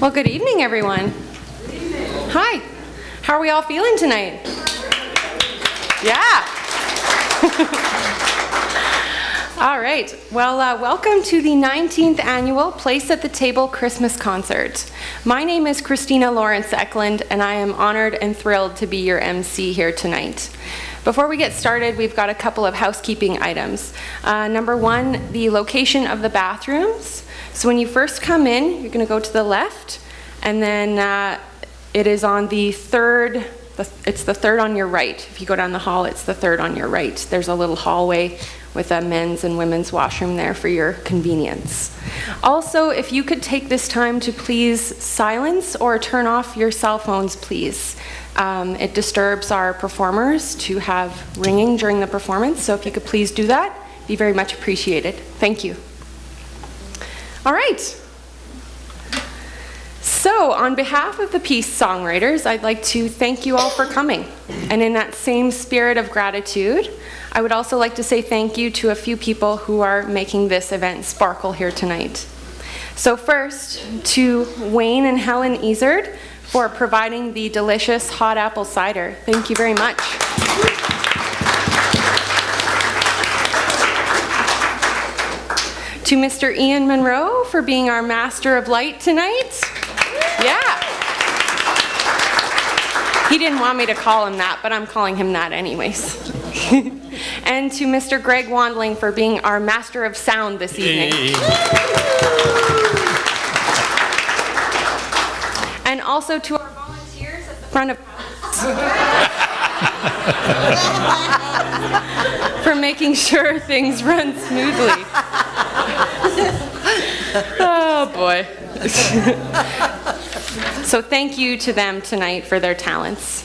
Well, good evening, everyone. Good evening. Hi. How are we all feeling tonight? Yeah. All right. Well, welcome to the 19th annual Place at the Table Christmas Concert. My name is Christina Lawrence Eklund, and I am honored and thrilled to be your MC here tonight. Before we get started, we've got a couple of housekeeping items. Number one, the location of the bathrooms. So when you first come in, you're going to go to the left, and then it is on the third, it's the third on your right. If you go down the hall, it's the third on your right. There's a little hallway with a men's and women's washroom there for your convenience. Also, if you could take this time to please silence or turn off your cell phones, please. It disturbs our performers to have ringing during the performance, so if you could please do that, it'd be very much appreciated. Thank you. All right. So, on behalf of the Peace Songwriters, I'd like to thank you all for coming. And in that same spirit of gratitude, I would also like to say thank you to a few people who are making this event sparkle here tonight. So first, to Wayne and Helen Ezard for providing the delicious hot apple cider. Thank you very much. To Mr. Ian Monro for being our Master of Light tonight. Yeah. He didn't want me to call him that, but I'm calling him that anyways. And to Mr. Greg Wandling for being our Master of Sound this evening. Hey. And also to our volunteers at the front of house for making sure things run smoothly. Oh boy. So thank you to them tonight for their talents.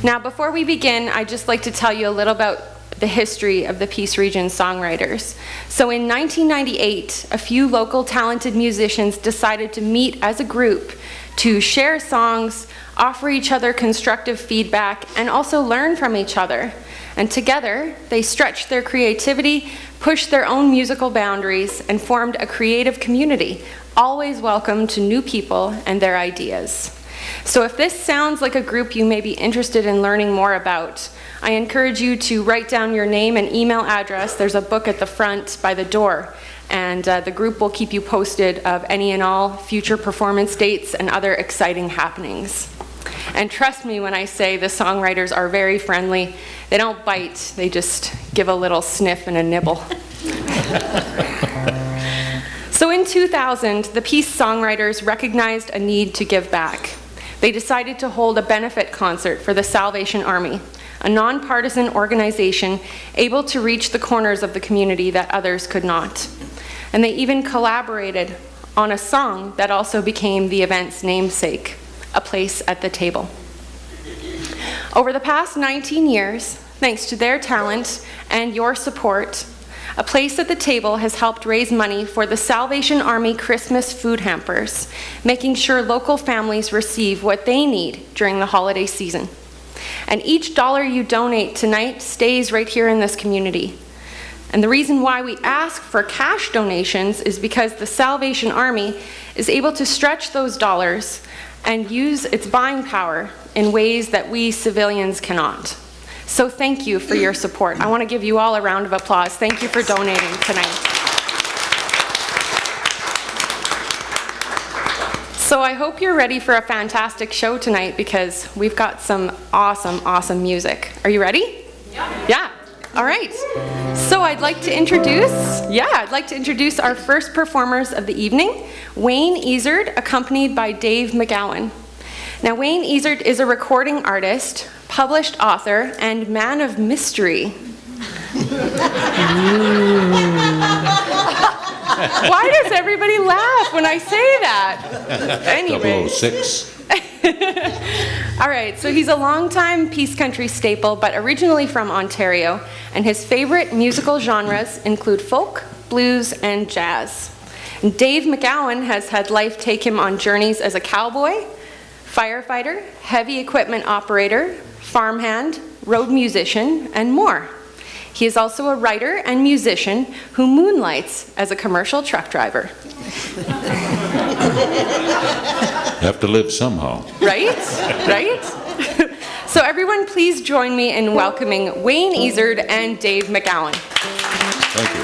Now before we begin, I'd just like to tell you a little about the history of the Peace Region Songwriters. So in 1998, a few local talented musicians decided to meet as a group to share songs, offer each other constructive feedback, and also learn from each other. And together, they stretched their creativity, pushed their own musical boundaries, and formed a creative community, always welcome to new people and their ideas. So if this sounds like a group you may be interested in learning more about, I encourage you to write down your name and email address. There's a book at the front by the door, and the group will keep you posted of any and all future performance dates and other exciting happenings. And trust me when I say the songwriters are very friendly. They don't bite, they just give a little sniff and a nibble. So in 2000, the Peace Songwriters recognized a need to give back. They decided to hold a benefit concert for the Salvation Army, a nonpartisan organization able to reach the corners of the community that others could not. And they even collaborated on a song that also became the event's namesake, A Place at the Table. Over the past 19 years, thanks to their talent and your support, A Place at the Table has helped raise money for the Salvation Army Christmas food hampers, making sure local families receive what they need during the holiday season. And each dollar you donate tonight stays right here in this community. And the reason why we ask for cash donations is because the Salvation Army is able to stretch those dollars and use its buying power in ways that we civilians cannot. So thank you for your support. I want to give you all a round of applause. Thank you for donating tonight. So I hope you're ready for a fantastic show tonight because we've got some awesome music. Are you ready? Yeah. All right. So I'd like to introduce our first performers of the evening, Wayne Ezard, accompanied by Dave McGowan. Now, Wayne Ezard is a recording artist, published author, and man of mystery. Why does everybody laugh when I say that? Anyway. 006. All right, so he's a longtime Peace Country staple, but originally from Ontario, and his favorite musical genres include folk, blues, and jazz. And Dave McGowan has had life take him on journeys as a cowboy, firefighter, heavy equipment operator, farmhand, road musician, and more. He is also a writer and musician who moonlights as a commercial truck driver. Have to live somehow. Right? Right? So everyone, please join me in welcoming Wayne Ezard and Dave McGowan. Thank you.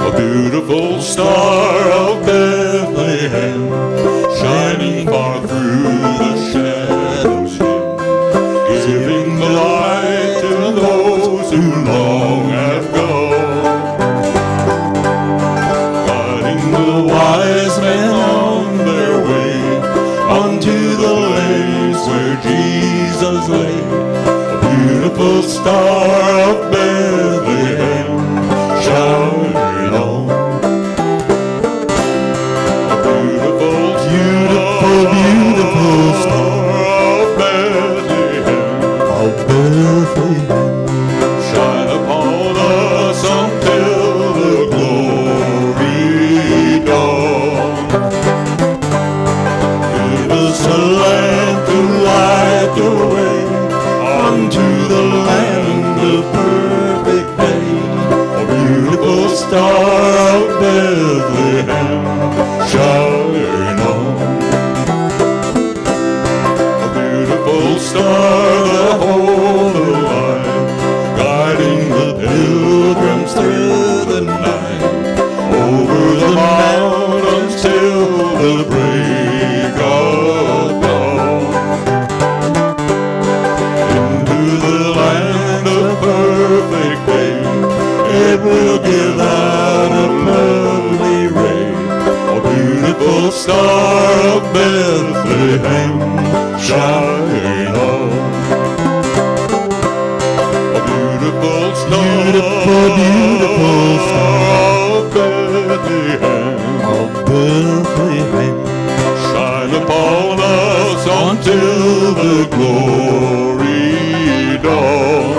A beautiful star of Bethlehem, shining far through the shadows dim, giving the light to those who long have gone, guiding the wise men on their way unto the place where Jesus lay. A beautiful star of Bethlehem, shine on. A beautiful, beautiful, beautiful star of Bethlehem, shine upon us until the glory dawn. Give us a lamp to light the way unto the land of perfect day. A beautiful star of Bethlehem, shine on. A beautiful star, the whole line, guiding the pilgrims through the night, over the mountains till the break of dawn, into the land of perfect day. It will give out a lovely ray. A beautiful star of Bethlehem, shine on. A beautiful star, beautiful star of Bethlehem, shine upon us until the glory dawn.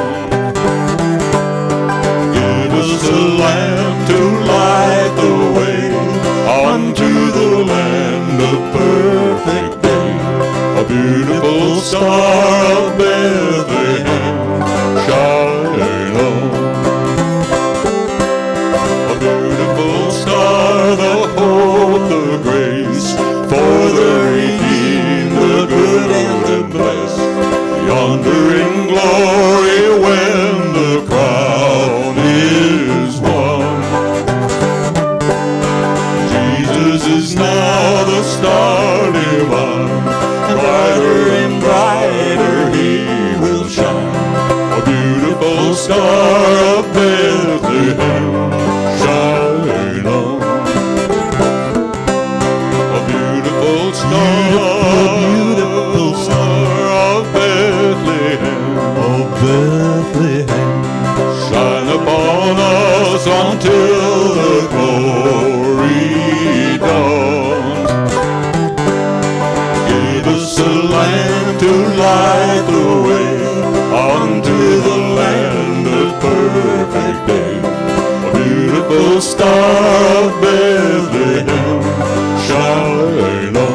Give us a lamp to light the way unto the land of perfect day. A beautiful star of Bethlehem, shine on. A beautiful star, the hope, the grace, for the redeemed, the good and the blessed, yonder in glory when the crown is won. Jesus is now the star divine, brighter and brighter he will shine. A beautiful star of Bethlehem, shine on. A beautiful star, beautiful star of Bethlehem, shine upon us until the glory dawns. Give us a lamp to light the way unto the land of perfect day. A beautiful star of Bethlehem, shine on.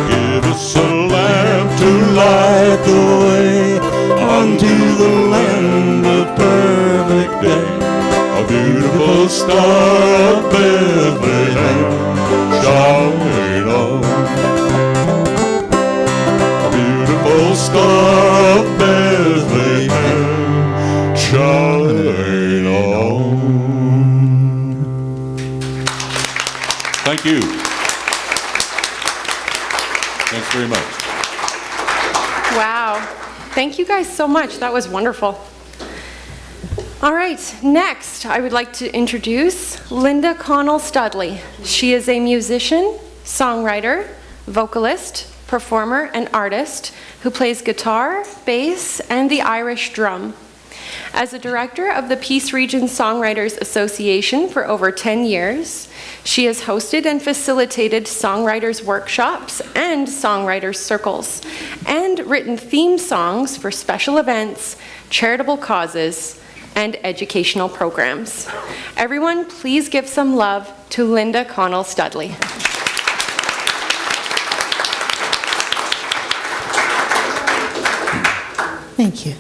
Give us a lamp to light the way unto the land of perfect day. A beautiful star of Bethlehem, shine on. A beautiful star of Bethlehem, shine on. Thank you. Thanks very much. Wow. Thank you guys so much. That was wonderful. All right, next I would like to introduce Linda Connell Studley. She is a musician, songwriter, vocalist, performer, and artist who plays guitar, bass, and the Irish drum. As a director of the Peace Region Songwriters Association for over 10 years, she has hosted and facilitated songwriters workshops and songwriters circles, and written theme songs for special events, charitable causes, and educational programs. Everyone, please give some love to Linda Connell Studley. Thank you.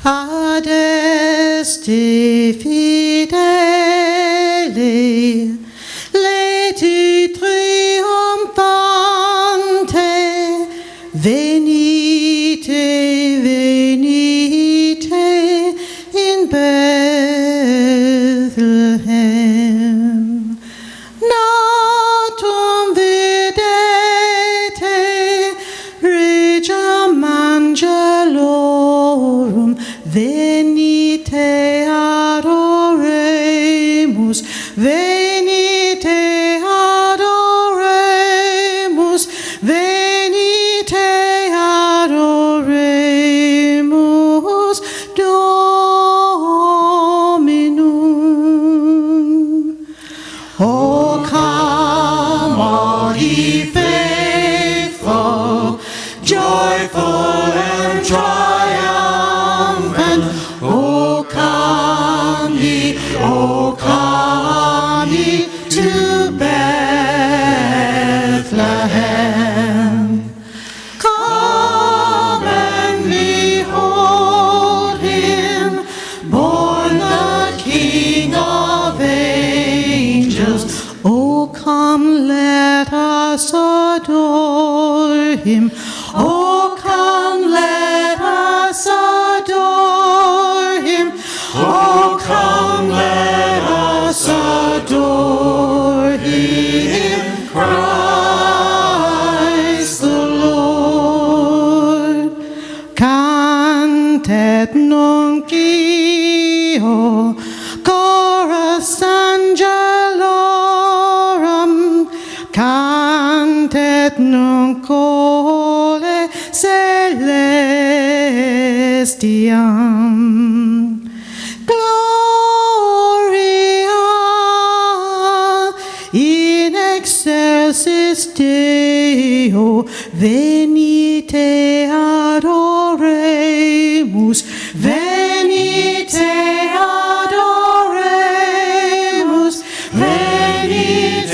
Adeste fidele, leti triumphante, venite, venite in Bethlehem. Natum videte, regem angelorum, venite adoremus, venite adoremus, venite adoremus Dominum. O come all ye faithful, joyful and triumphant. O come ye to Bethlehem. Come and behold him, born the King of angels. O come, let us adore him. O come, let us adore him. O come, let us adore him, Christ the Lord. Cantet nunc io, chorus angelorum, cantet nunc cole celestiam. Gloria in excelsis Deo, venite adoremus, venite adoremus, venite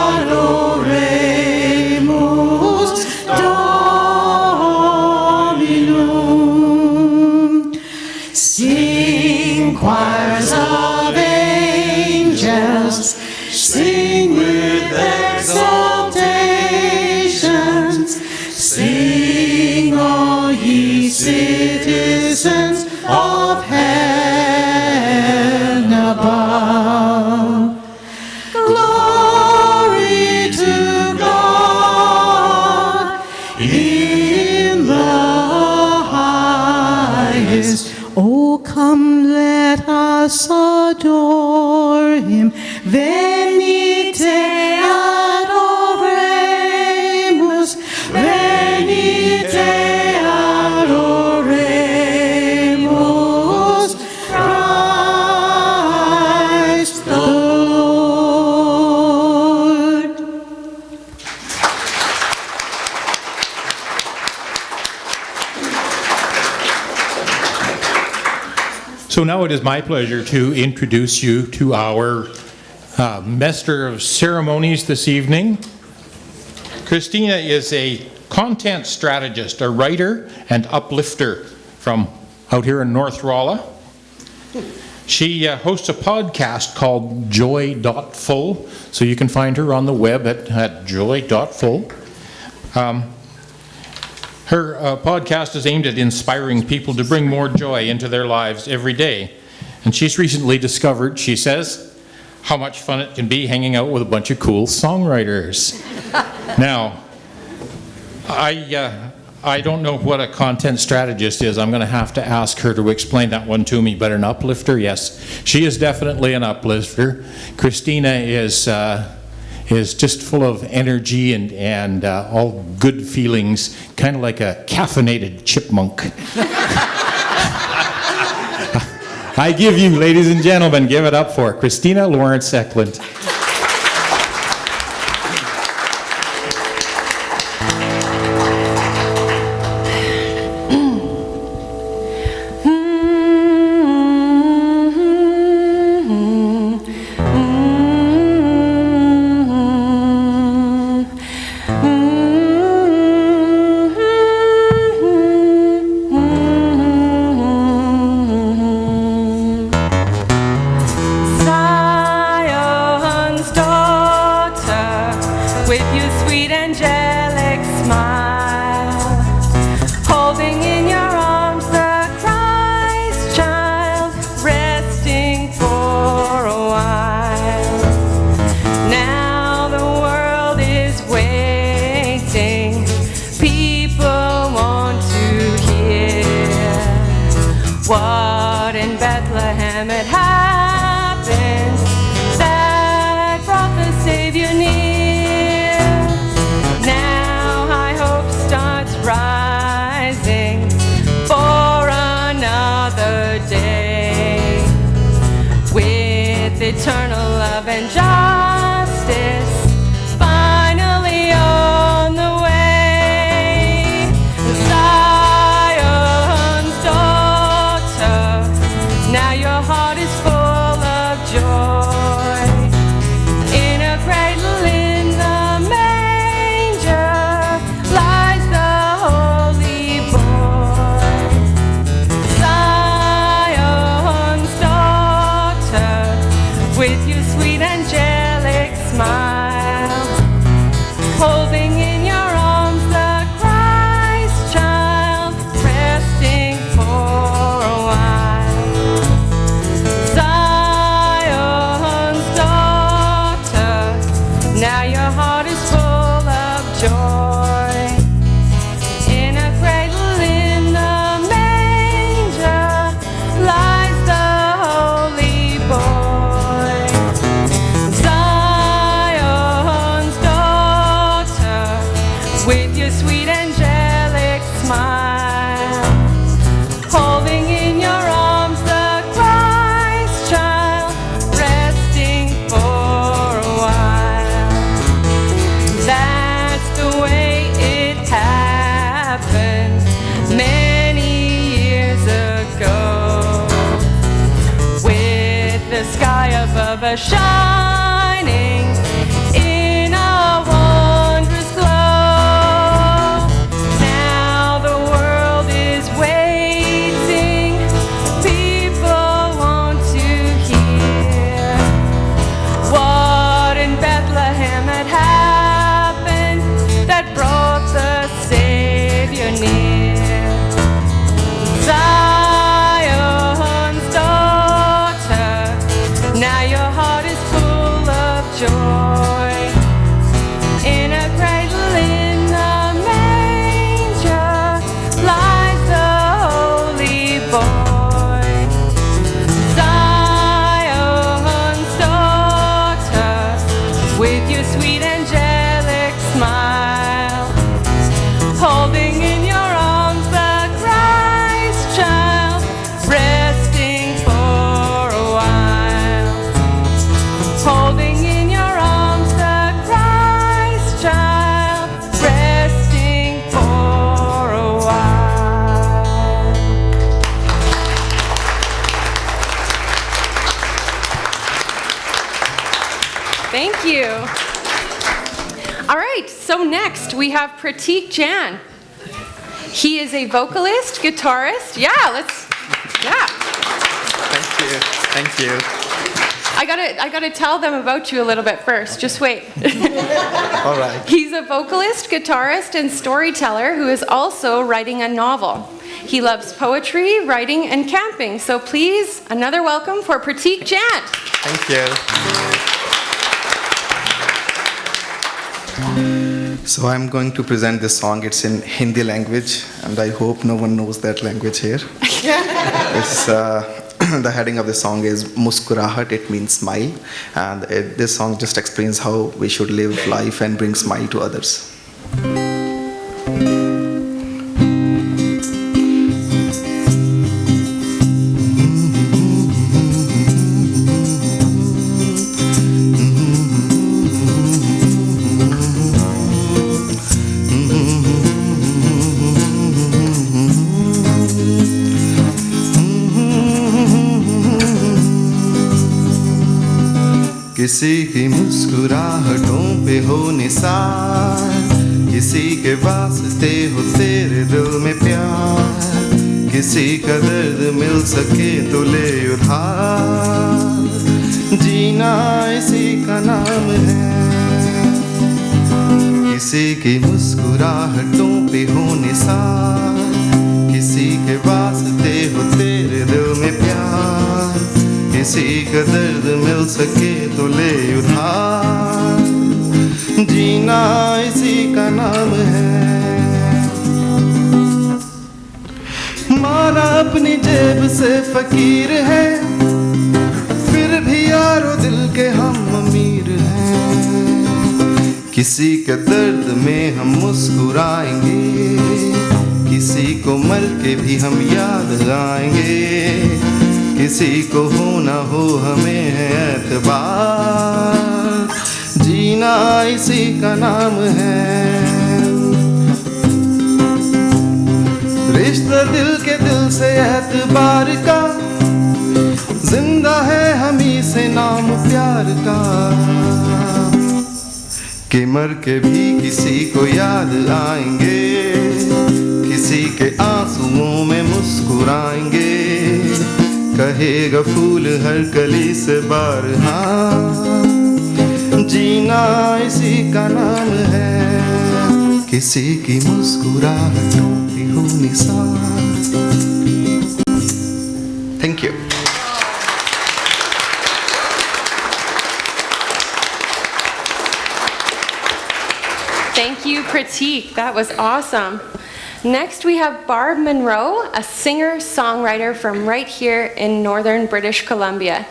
adoremus Dominum. Sing, choirs of angels, sing with exaltations, sing all ye citizens of heaven above. Glory to God in the highest. Oh, come, let us adore him. Venite adoremus, venite adoremus Christ the Lord. So now it is my pleasure to introduce you to our Master of Ceremonies this evening. Christina is a content strategist, a writer and uplifter from out here in North Rolla. She hosts a podcast called Joy.full, so you can find her on the web at joy.full. Her podcast is aimed at inspiring people to bring more joy into their lives every day. And she's recently discovered, she says, how much fun it can be hanging out with a bunch of cool songwriters. Now, I don't know what a content strategist is. I'm going to have to ask her to explain that one to me. But an uplifter, yes, she is definitely an uplifter. Christina is is just full of energy and all good feelings, kind of like a caffeinated chipmunk. I give you, ladies and gentlemen, give it up for Christina Lawrence Eklund. Zion's daughter, with your sweet angelic smile, holding in your arms the Christ child, resting for a while. Now the world is waiting, people want to hear what in Bethlehem had happened that brought the Savior near. Now high hope starts rising for another day, with eternal love and justice finally on the way. Zion's daughter, now your heart is full of joy. In a cradle in the manger lies the holy boy. Zion's daughter, with your sweet angelic smile, holding in your arms the Christ child, resting for a while. Zion's daughter, now your heart is full of joy. In a cradle in the manger lies the holy boy. Zion's daughter, with your sweet angelic smile, holding in your arms the Christ child, resting for a while. That's the way it happened many years ago, with the sky above us shining in a wondrous glow. Now the world is waiting, people want to hear what in Bethlehem had happened that brought the Savior near. Zion's daughter, now your heart is full of joy. In a cradle in the manger lies the holy boy. Zion's daughter, with your sweet angelic smile, holding in your arms the Christ child, resting for a while. Holding in your arms the Christ child, resting for a while. Thank you. All right, so next we have Pratik Jan. He is a vocalist, guitarist. Yeah. Thank you. Thank you. I gotta tell them about you a little bit first. Just wait. All right. He's a vocalist, guitarist, and storyteller who is also writing a novel. He loves poetry, writing, and camping. So please, another welcome for Pratik Jan. Thank you. So I'm going to present this song. It's in Hindi language, and I hope no one knows that language here. It's the heading of the song is Muskurahat, it means smile. And this song just explains how we should live life and bring smile to others. किसी की मुस्कुराहटों पे हो निसार, किसी के वास्ते हो तेरे दिल में प्यार, किसी का दर्द मिल सके तो ले उधार, जीना इसी का नाम है। किसी की मुस्कुराहटों पे हो निसार, किसी के वास्ते हो तेरे दिल में प्यार, किसी का दर्द मिल सके तो ले उधार, जीना इसी का नाम है। माना अपनी जेब से फकीर है, फिर भी यारो दिल के हम अमीर हैं। किसी के दर्द में हम मुस्कुराएंगे, किसी को मर के भी हम याद आएंगे, किसी को हो ना हो हमें है एतबार, जीना इसी का नाम है। रिश्ता दिल के दिल से एतबार का, जिंदा है हम ही से नाम प्यार का, कि मर के भी किसी को याद आएंगे, किसी के आंसुओं में मुस्कुराएंगे, कहेगा फूल हर कली से बार हाँ, जीना इसी का नाम है। किसी की मुस्कुराहटों की हो Nisar. Thank you. Thank you, Pratik. That was awesome. Next, we have Barb Monro, a singer-songwriter from right here in northern British Columbia.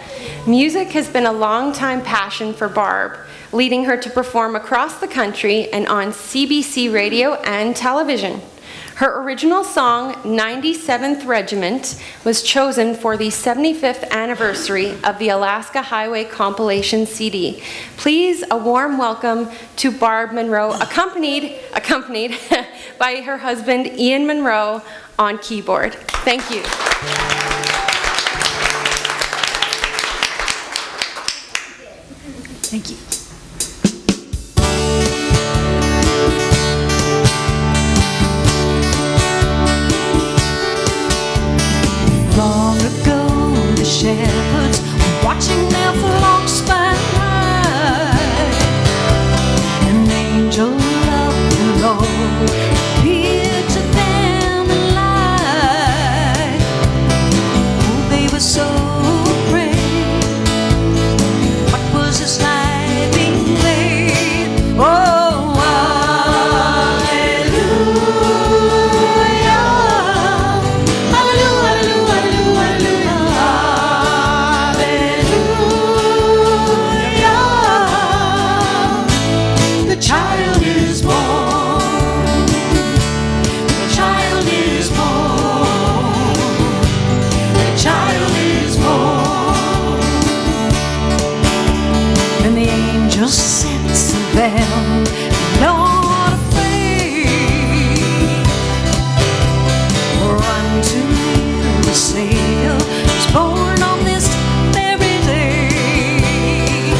Music has been a long-time passion for Barb, leading her to perform across the country and on CBC radio and television. Her original song, 97th Regiment, was chosen for the 75th anniversary of the Alaska Highway compilation CD. Please, a warm welcome to Barb Monro, accompanied by her husband, Ian Monro, on keyboard. Thank you. Thank you. Long ago, the shepherds were watching their flocks by night. An angel of the Lord appeared to them in light. Oh, they were so afraid. What was this light being played? Oh, them not afraid. Run to me, the Savior was born on this very day.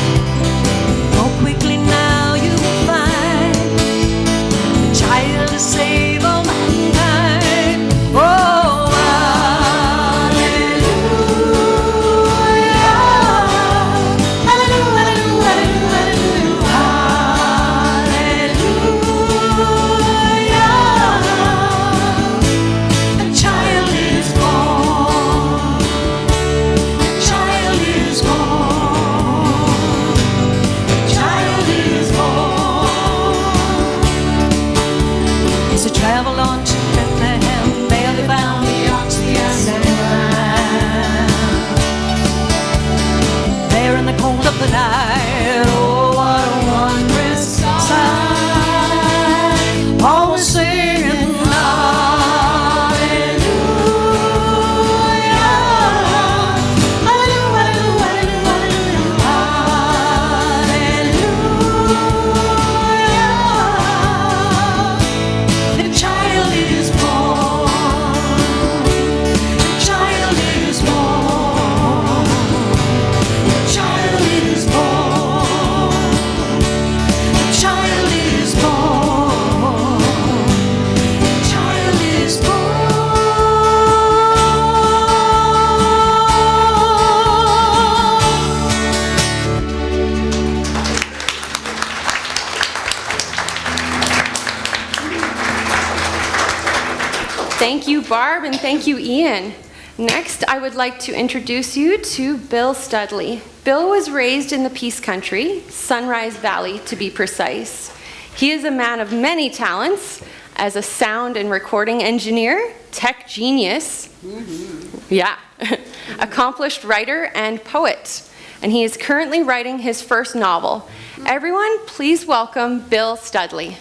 Oh, quickly now you will find the child to save all mankind. Oh, travel on to Bethlehem, there they found the ox, the ass, and the lamb. hold up the night. Oh, what a wondrous sight. Always singing Thank you, Barb, and thank you, Ian. Next, I would like to introduce you to Bill Studley. Bill was raised in the Peace Country, Sunrise Valley to be precise. He is a man of many talents as a sound and recording engineer, tech genius, accomplished writer and poet. And he is currently writing his first novel. Everyone, please welcome Bill Studley.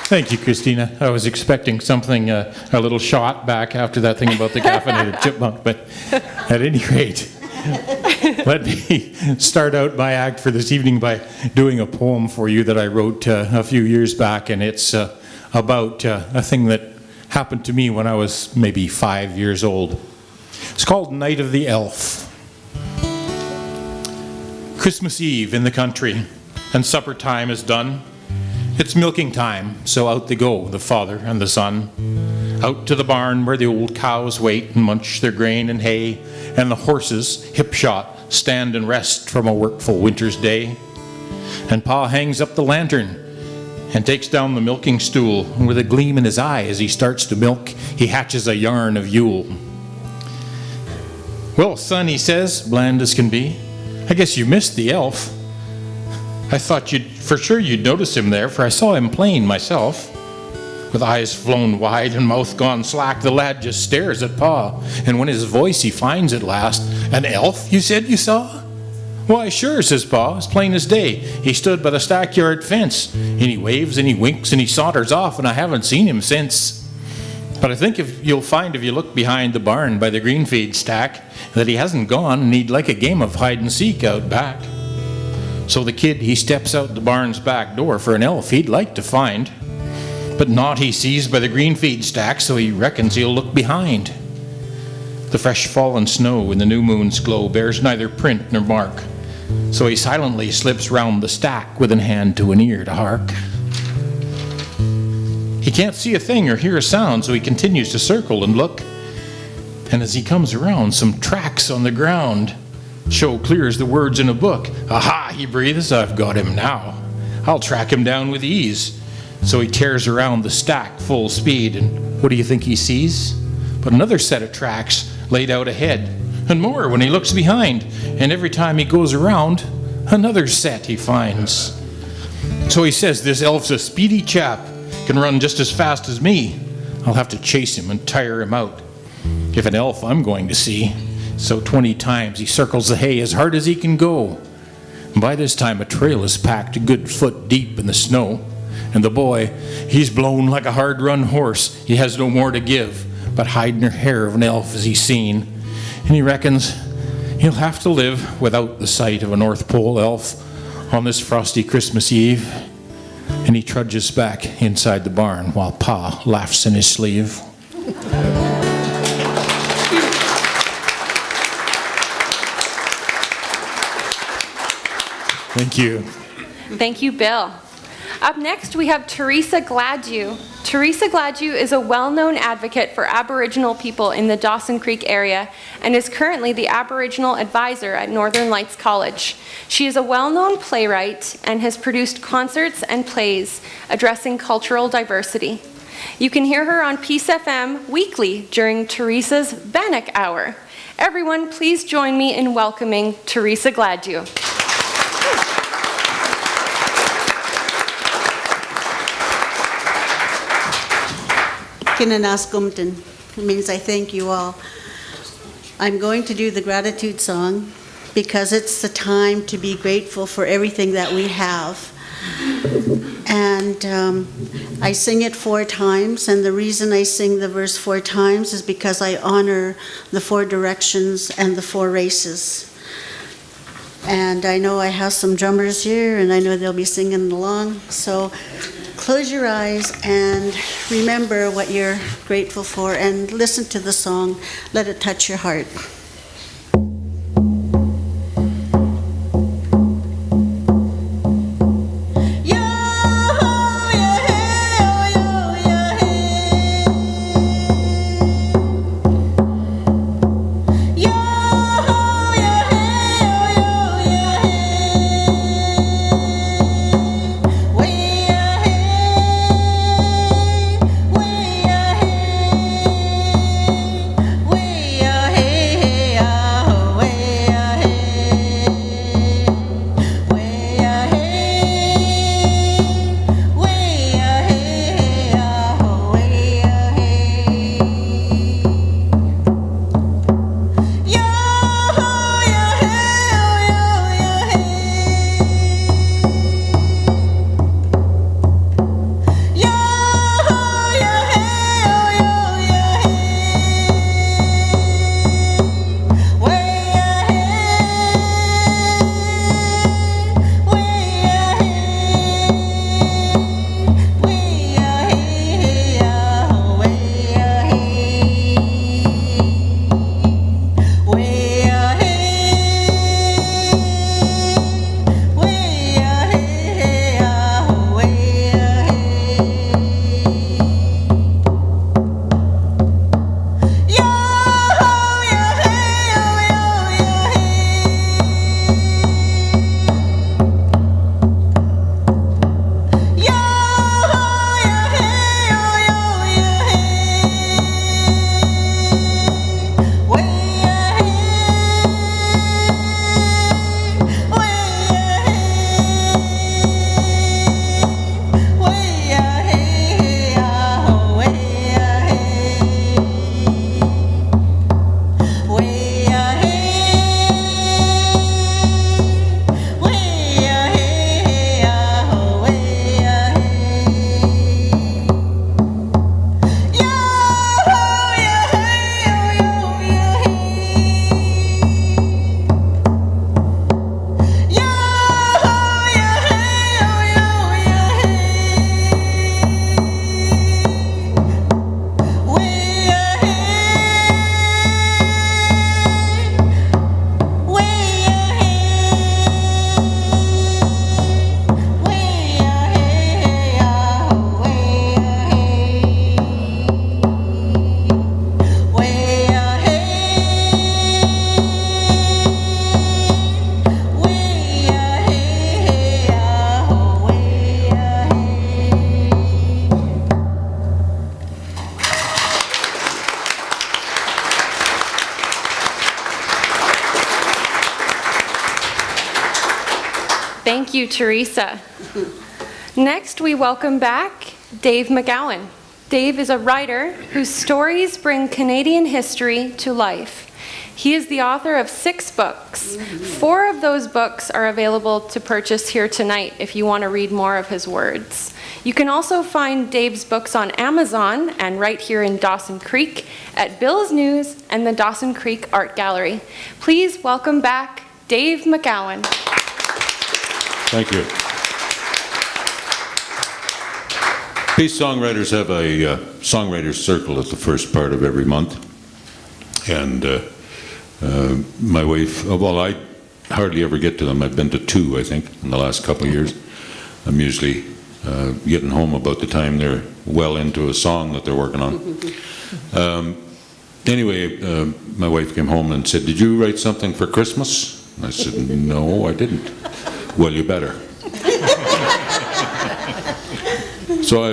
Thank you, Christina. I was expecting something, a little shot back after that thing about the caffeinated chipmunk, but at any rate, let me start out my act for this evening by doing a poem for you that I wrote a few years back, and it's about a thing that happened to me when I was maybe 5 years old. It's called Night of the Elf. Christmas Eve in the country, and supper time is done. It's milking time, so out they go, the father and the son. Out to the barn where the old cows wait and munch their grain and hay, and the horses, hip-shot, stand and rest from a workful winter's day. And Pa hangs up the lantern and takes down the milking stool, and with a gleam in his eye as he starts to milk, he hatches a yarn of Yule. "Well, son," he says, bland as can be, "I guess you missed the elf. I thought for sure you'd notice him there, for I saw him plain myself." With eyes flown wide and mouth gone slack, the lad just stares at Pa, and when his voice he finds at last, "An elf, you said you saw?" "Why, sure," says Pa, "as plain as day. He stood by the stackyard fence, and he waves and he winks and he saunters off, and I haven't seen him since. But I think you'll find if you look behind the barn by the green feed stack, that he hasn't gone, and he'd like a game of hide and seek out back." So the kid, he steps out the barn's back door for an elf he'd like to find. But naught he sees by the green feed stack, so he reckons he'll look behind. The fresh fallen snow in the new moon's glow bears neither print nor mark, so he silently slips round the stack with an hand to an ear to hark. He can't see a thing or hear a sound, so he continues to circle and look. And as he comes around, some tracks on the ground show clear as the words in a book. "Aha," he breathes, "I've got him now. I'll track him down with ease." So he tears around the stack full speed, and what do you think he sees? But another set of tracks laid out ahead, and more when he looks behind, and every time he goes around, another set he finds. So he says, "This elf's a speedy chap, can run just as fast as me. I'll have to chase him and tire him out, if an elf I'm going to see." So 20 times he circles the hay as hard as he can go. And by this time a trail is packed a good foot deep in the snow. And the boy, he's blown like a hard-run horse. He has no more to give, but hide nor hair of an elf as he's seen. And he reckons he'll have to live without the sight of a North Pole elf on this frosty Christmas Eve. And he trudges back inside the barn while Pa laughs in his sleeve. Thank you. Thank you, Bill. Up next, we have Teresa Gladue. Teresa Gladue is a well-known advocate for Aboriginal people in the Dawson Creek area and is currently the Aboriginal advisor at Northern Lights College. She is a well-known playwright and has produced concerts and plays addressing cultural diversity. You can hear her on Peace FM weekly during Teresa's Bannock Hour. Everyone, please join me in welcoming Teresa Gladue. Kinanaskumten. It means I thank you all. I'm going to do the gratitude song because it's the time to be grateful for everything that we have. And I sing it 4 times, and the reason I sing the verse 4 times is because I honor the 4 directions and the 4 races. And I know I have some drummers here, and I know they'll be singing along. So close your eyes and remember what you're grateful for, and listen to the song. Let it touch your heart. Thank you, Teresa. Next, we welcome back Dave McGowan. Dave is a writer whose stories bring Canadian history to life. He is the author of 6 books. 4 of those books are available to purchase here tonight if you want to read more of his words. You can also find Dave's books on Amazon and right here in Dawson Creek at Bill's News and the Dawson Creek Art Gallery. Please welcome back Dave McGowan. Thank you. Peace Songwriters have a songwriters circle at the first part of every month. And my wife, well, I hardly ever get to them. I've been to 2, I think, in the last couple of years. I'm usually getting home about the time they're well into a song that they're working on. Anyway, my wife came home and said, "Did you write something for Christmas?" I said, "No, I didn't." "Well, you better." So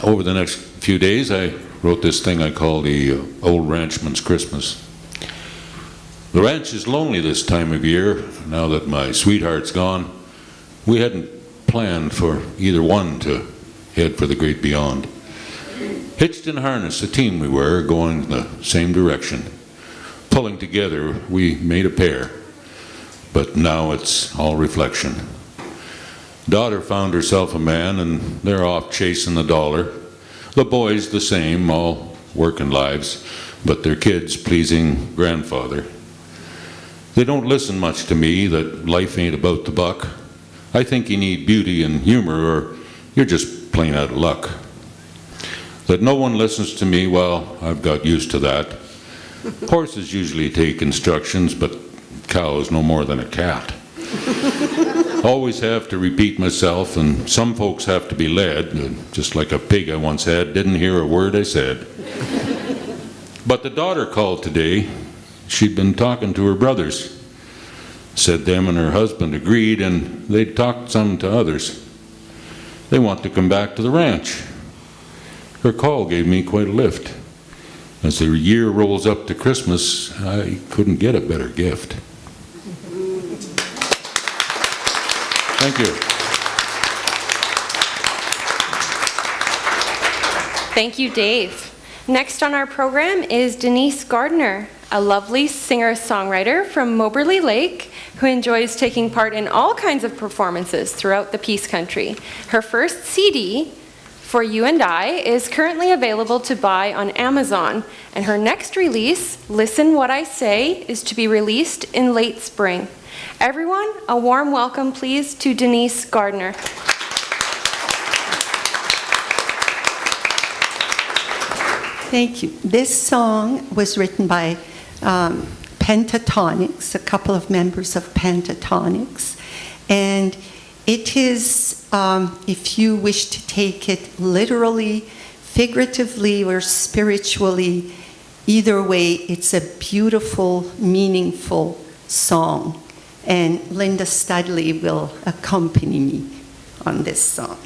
over the next few days, I wrote this thing I call the Old Ranchman's Christmas. The ranch is lonely this time of year, now that my sweetheart's gone. We hadn't planned for either one to head for the great beyond. Hitched in harness, a team we were, going the same direction. pulling together, we made a pair. But now it's all reflection. Daughter found herself a man, and they're off chasing the dollar. The boys the same, all working lives, but their kids pleasing grandfather. They don't listen much to me, that life ain't about the buck. I think you need beauty and humor, or you're just plain out of luck. That no one listens to me, well, I've got used to that. Horses usually take instructions, but cows no more than a cat. Always have to repeat myself, and some folks have to be led, just like a pig I once had, didn't hear a word I said. But the daughter called today. She'd been talking to her brothers. Said them and her husband agreed, and they'd talked some to others. They want to come back to the ranch. Her call gave me quite a lift. As the year rolls up to Christmas, I couldn't get a better gift. Thank you. Thank you, Dave. Next on our program is Denise Gardner, a lovely singer-songwriter from Moberly Lake who enjoys taking part in all kinds of performances throughout the Peace Country. Her first CD, For You and I, is currently available to buy on Amazon, and her next release, Listen What I Say, is to be released in late spring. Everyone, a warm welcome, please, to Denise Gardner. Thank you. This song was written by Pentatonics, a couple of members of Pentatonics, and it is, if you wish to take it literally, figuratively, or spiritually, either way, it's a beautiful, meaningful song. And Linda Studley will accompany me on this song.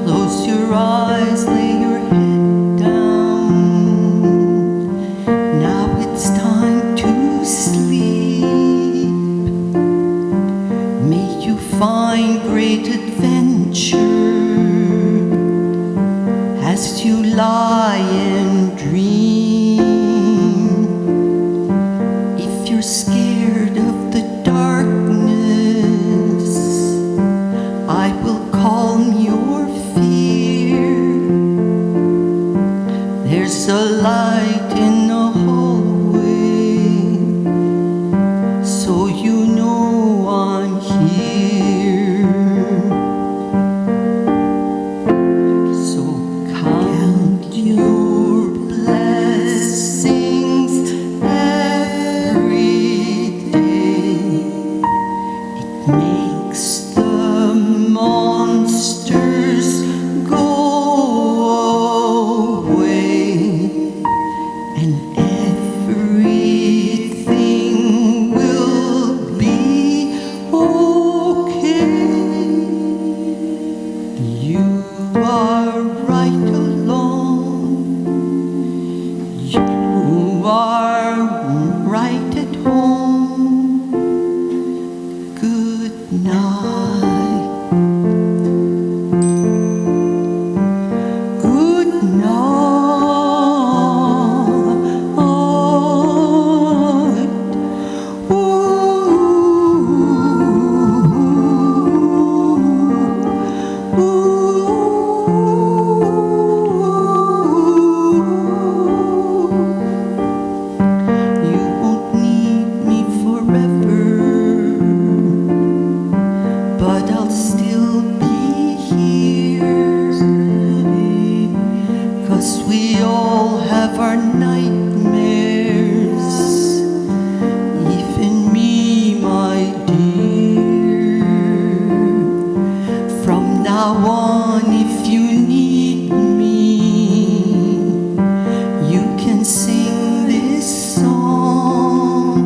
Close your eyes, lay your head down. Now it's time to sleep. May you find great adventure as you lie and dream. If you're scared of the darkness, I will calm your fear. There's a light in the hallway, so you know I'm here. So count your blessings every day. It makes the monsters go away, and everything will be okay. You are right along. You are right at home. Good night. Good night. You won't need me forever, but I'll still be here. 'Cause we all have our nightmares, even me, my dear. From now on, if you need me, you can sing this song.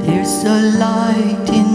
There's a light in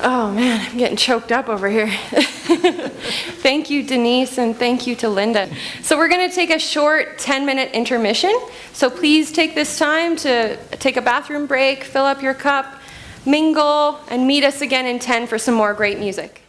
Oh man, I'm getting choked up over here. Thank you, Denise, and thank you to Linda. So we're going to take a short 10-minute intermission. So please take this time to take a bathroom break, fill up your cup, mingle, and meet us again in 10 for some more great music.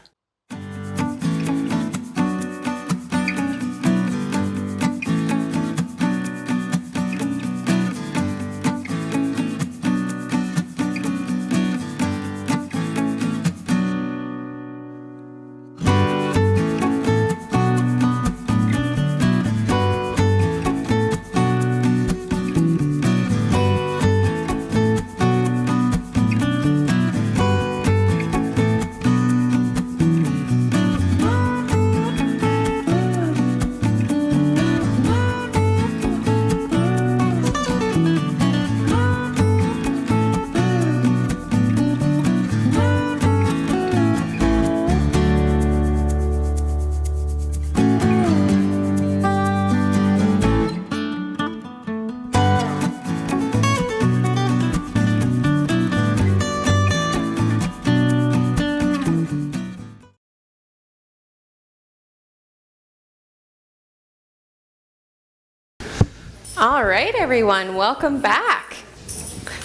All right, everyone, welcome back.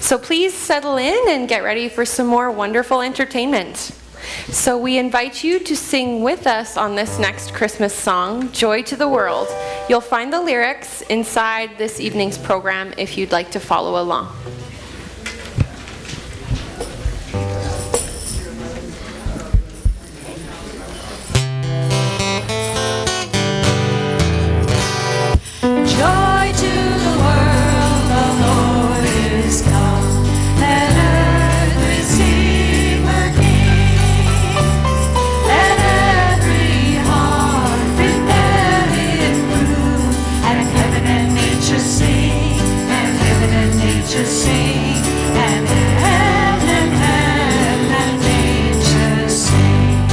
So please settle in and get ready for some more wonderful entertainment. So we invite you to sing with us on this next Christmas song, Joy to the World. You'll find the lyrics inside this evening's program if you'd like to follow along. Joy to the world, the Lord is come. Let earth receive her King. Let every heart prepare His room. And heaven and nature sing, and heaven and nature sing, and heaven and nature sing.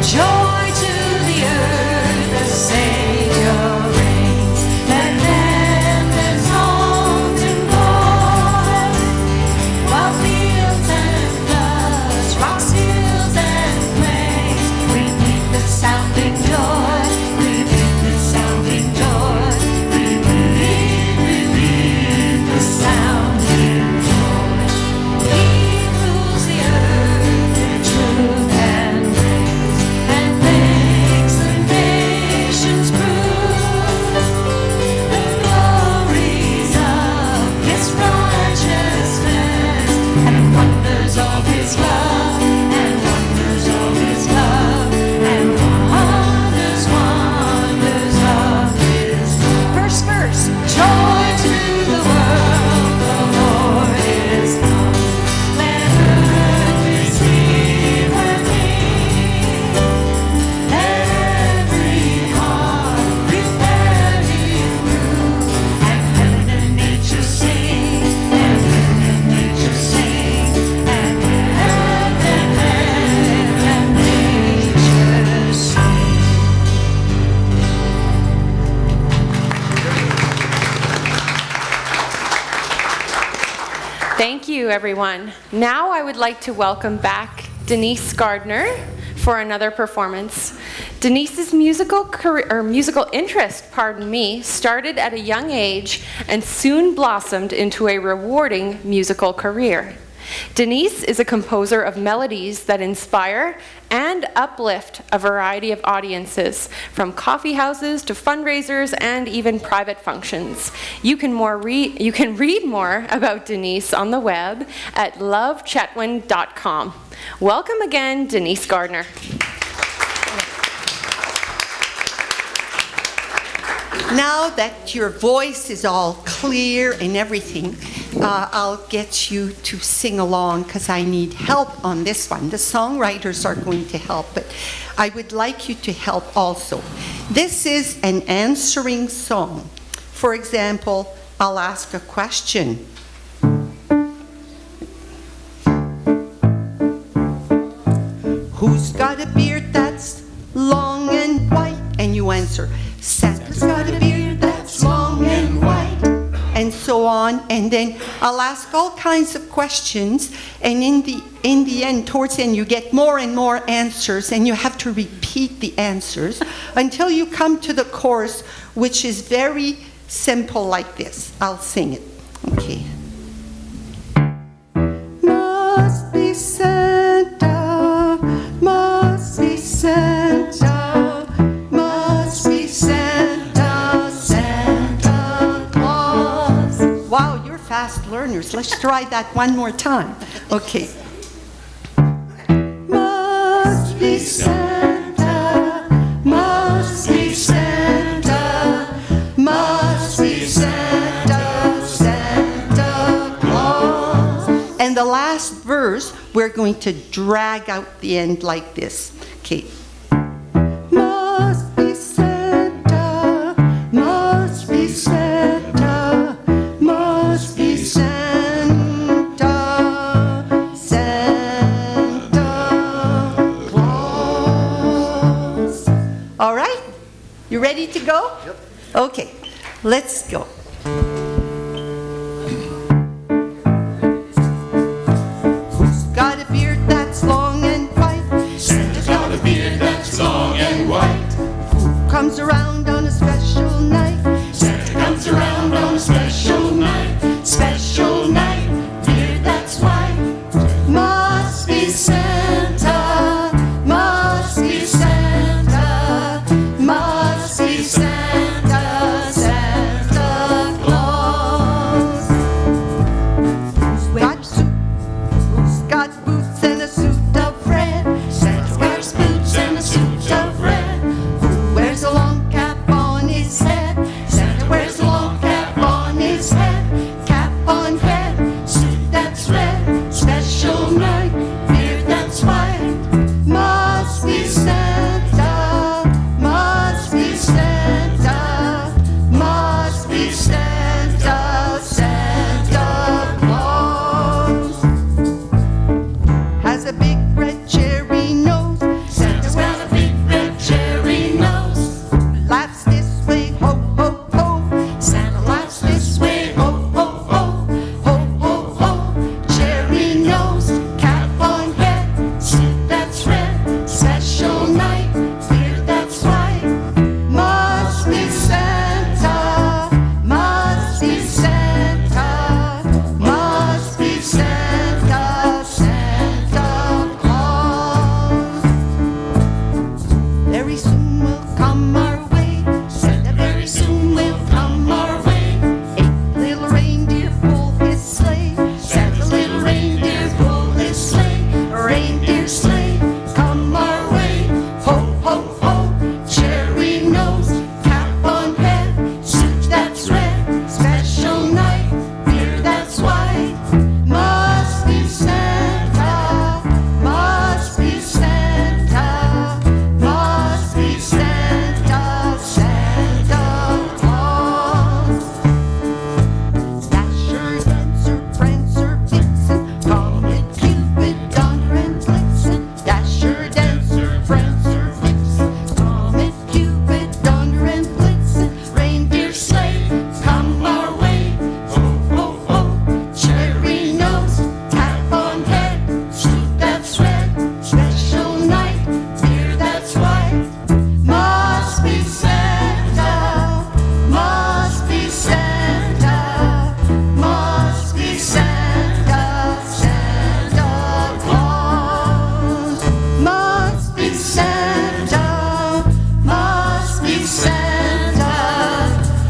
Joy to the earth, the Savior reigns. Let land and songs and glory, while fields and floods, rocks, hills and plains, repeat the sounding joy, repeat the sounding joy, repeat the sounding joy. He rules the earth in truth and grace, and makes the nations prove the glories of His righteousness, and the wonders of His love, and wonders of His love, and wonders of His love. First verse. Joy to the world, the Lord is come. Let earth receive her King. Let every heart prepare His room. And heaven and nature sing, and heaven and nature sing, and heaven and nature sing. Thank you, everyone. Now I would like to welcome back Denise Gardner for another performance. Denise's musical interest, started at a young age and soon blossomed into a rewarding musical career. Denise is a composer of melodies that inspire and uplift a variety of audiences, from coffee houses to fundraisers and even private functions. You can read more about Denise on the web at lovechetwin.com. Welcome again, Denise Gardner. Now that your voice is all clear and everything, I'll get you to sing along because I need help on this one. The songwriters are going to help, but I would like you to help also. This is an answering song. For example, I'll ask a question. Who's got a beard that's long and white? And you answer, Santa's got a beard that's long and white. And so so on, and then I'll ask all kinds of questions, and in the end, towards the end, you get more and more answers, and you have to repeat the answers until you come to the chorus, which is very simple like this. I'll sing it. Okay. Must be Santa, must be Santa, must be Santa, Santa Claus. Wow, you're fast learners. Let's try that one more time. Okay. Must be Santa, must be Santa, must be Santa, Santa Claus. And the last verse, we're going to drag out the end like this. Okay. Must be Santa, must be Santa, must be Santa, Santa Claus. All right? You ready to go? Yep. Okay, let's go. Who's got a beard that's long and white? Santa's got a beard that's long and white. Who comes around on a special night? Santa comes around on a special night. Special night, beard that's white. Must be Santa, must be Santa, must be Santa, Santa Claus. Who's got boots and a suit of red? Santa wears boots and a suit of red. Who wears a long cap on his head? Santa wears a long cap on his head. Cap on head, Suit that's red. special night, Beard that's white. must be Santa, must be Santa, must be Santa, Santa Claus. Has a big red cherry nose, Santa's got a big red cherry nose. laughs this way, ho, ho, ho. Santa laughs this way, ho, ho, ho. Ho, ho, ho, cherry nose, cap on head, Suit that's red. Special night, beard that's white. must be Santa, must be Santa, must be Santa, Santa Claus. Very soon will come our way, Santa very soon will come our way. 8 little reindeer pull his sleigh. Santa's little reindeer pull his sleigh. Reindeer sleigh, come our way. Ho, ho, ho, cherry nose, cap on head, suit that's red, special night, beard that's white. Must be Santa, must be Santa, must be Santa, Santa Claus. Dasher, Dancer, Prancer, Vixen, Comet, Cupid, Donner, and Blitzen. Dasher, Dancer, Prancer, Vixen, Comet, Cupid, Donner, and Blitzen. Reindeer sleigh, come our way. Ho, ho, ho, cherry nose, cap on head, suit that's red, special night, beard that's white. Must be Santa, must be Santa, must be Santa, Santa Claus. Must be Santa, must be Santa,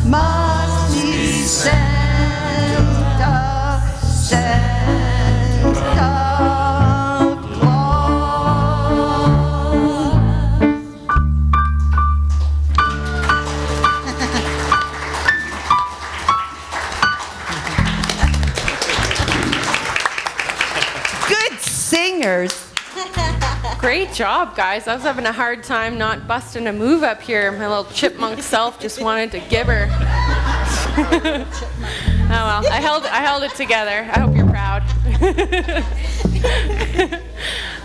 must be Santa, Santa Claus. Good singers. Great job, guys. I was having a hard time not busting a move up here. My little chipmunk self just wanted to give her. Oh well, I held it together. I hope you're proud.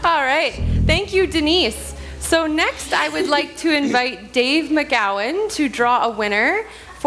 All right. Thank you, Denise. So next I would like to invite Dave McGowan to draw a winner for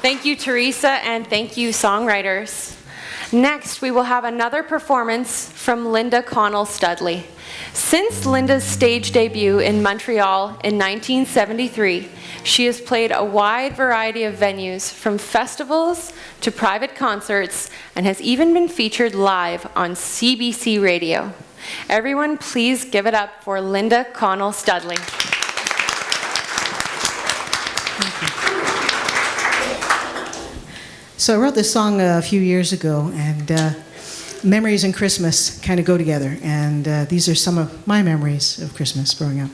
Thank you, Teresa, and thank you, songwriters. Next, we will have another performance from Linda Connell Studley. Since Linda's stage debut in Montreal in 1973, she has played a wide variety of venues, from festivals to private concerts, and has even been featured live on CBC Radio. Everyone, please give it up for Linda Connell Studley. So I wrote this song a few years ago, and memories and Christmas kind of go together. And these are some of my memories of Christmas growing up.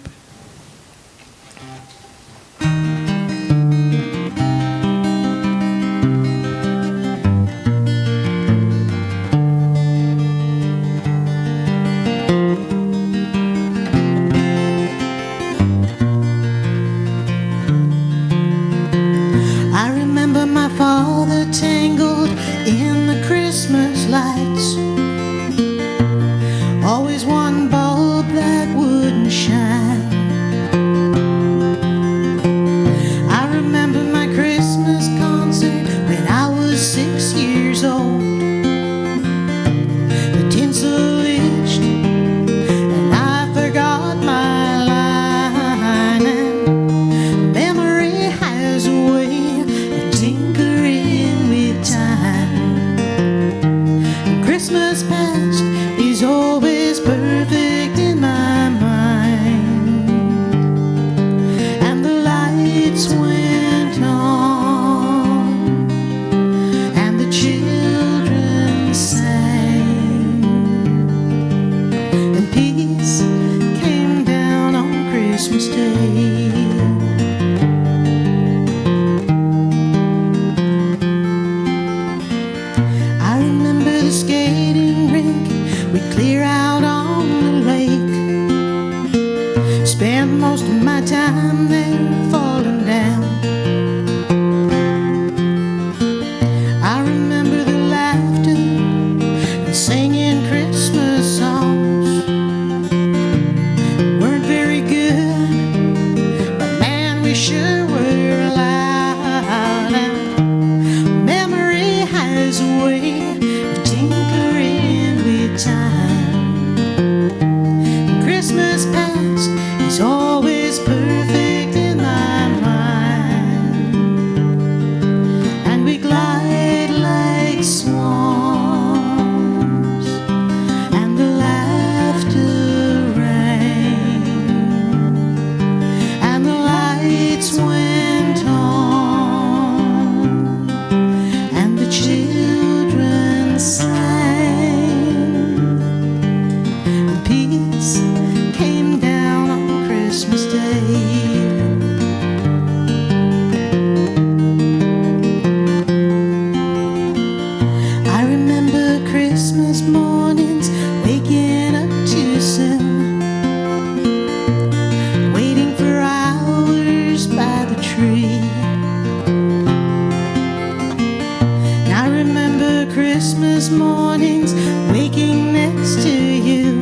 Christmas mornings waking next to you.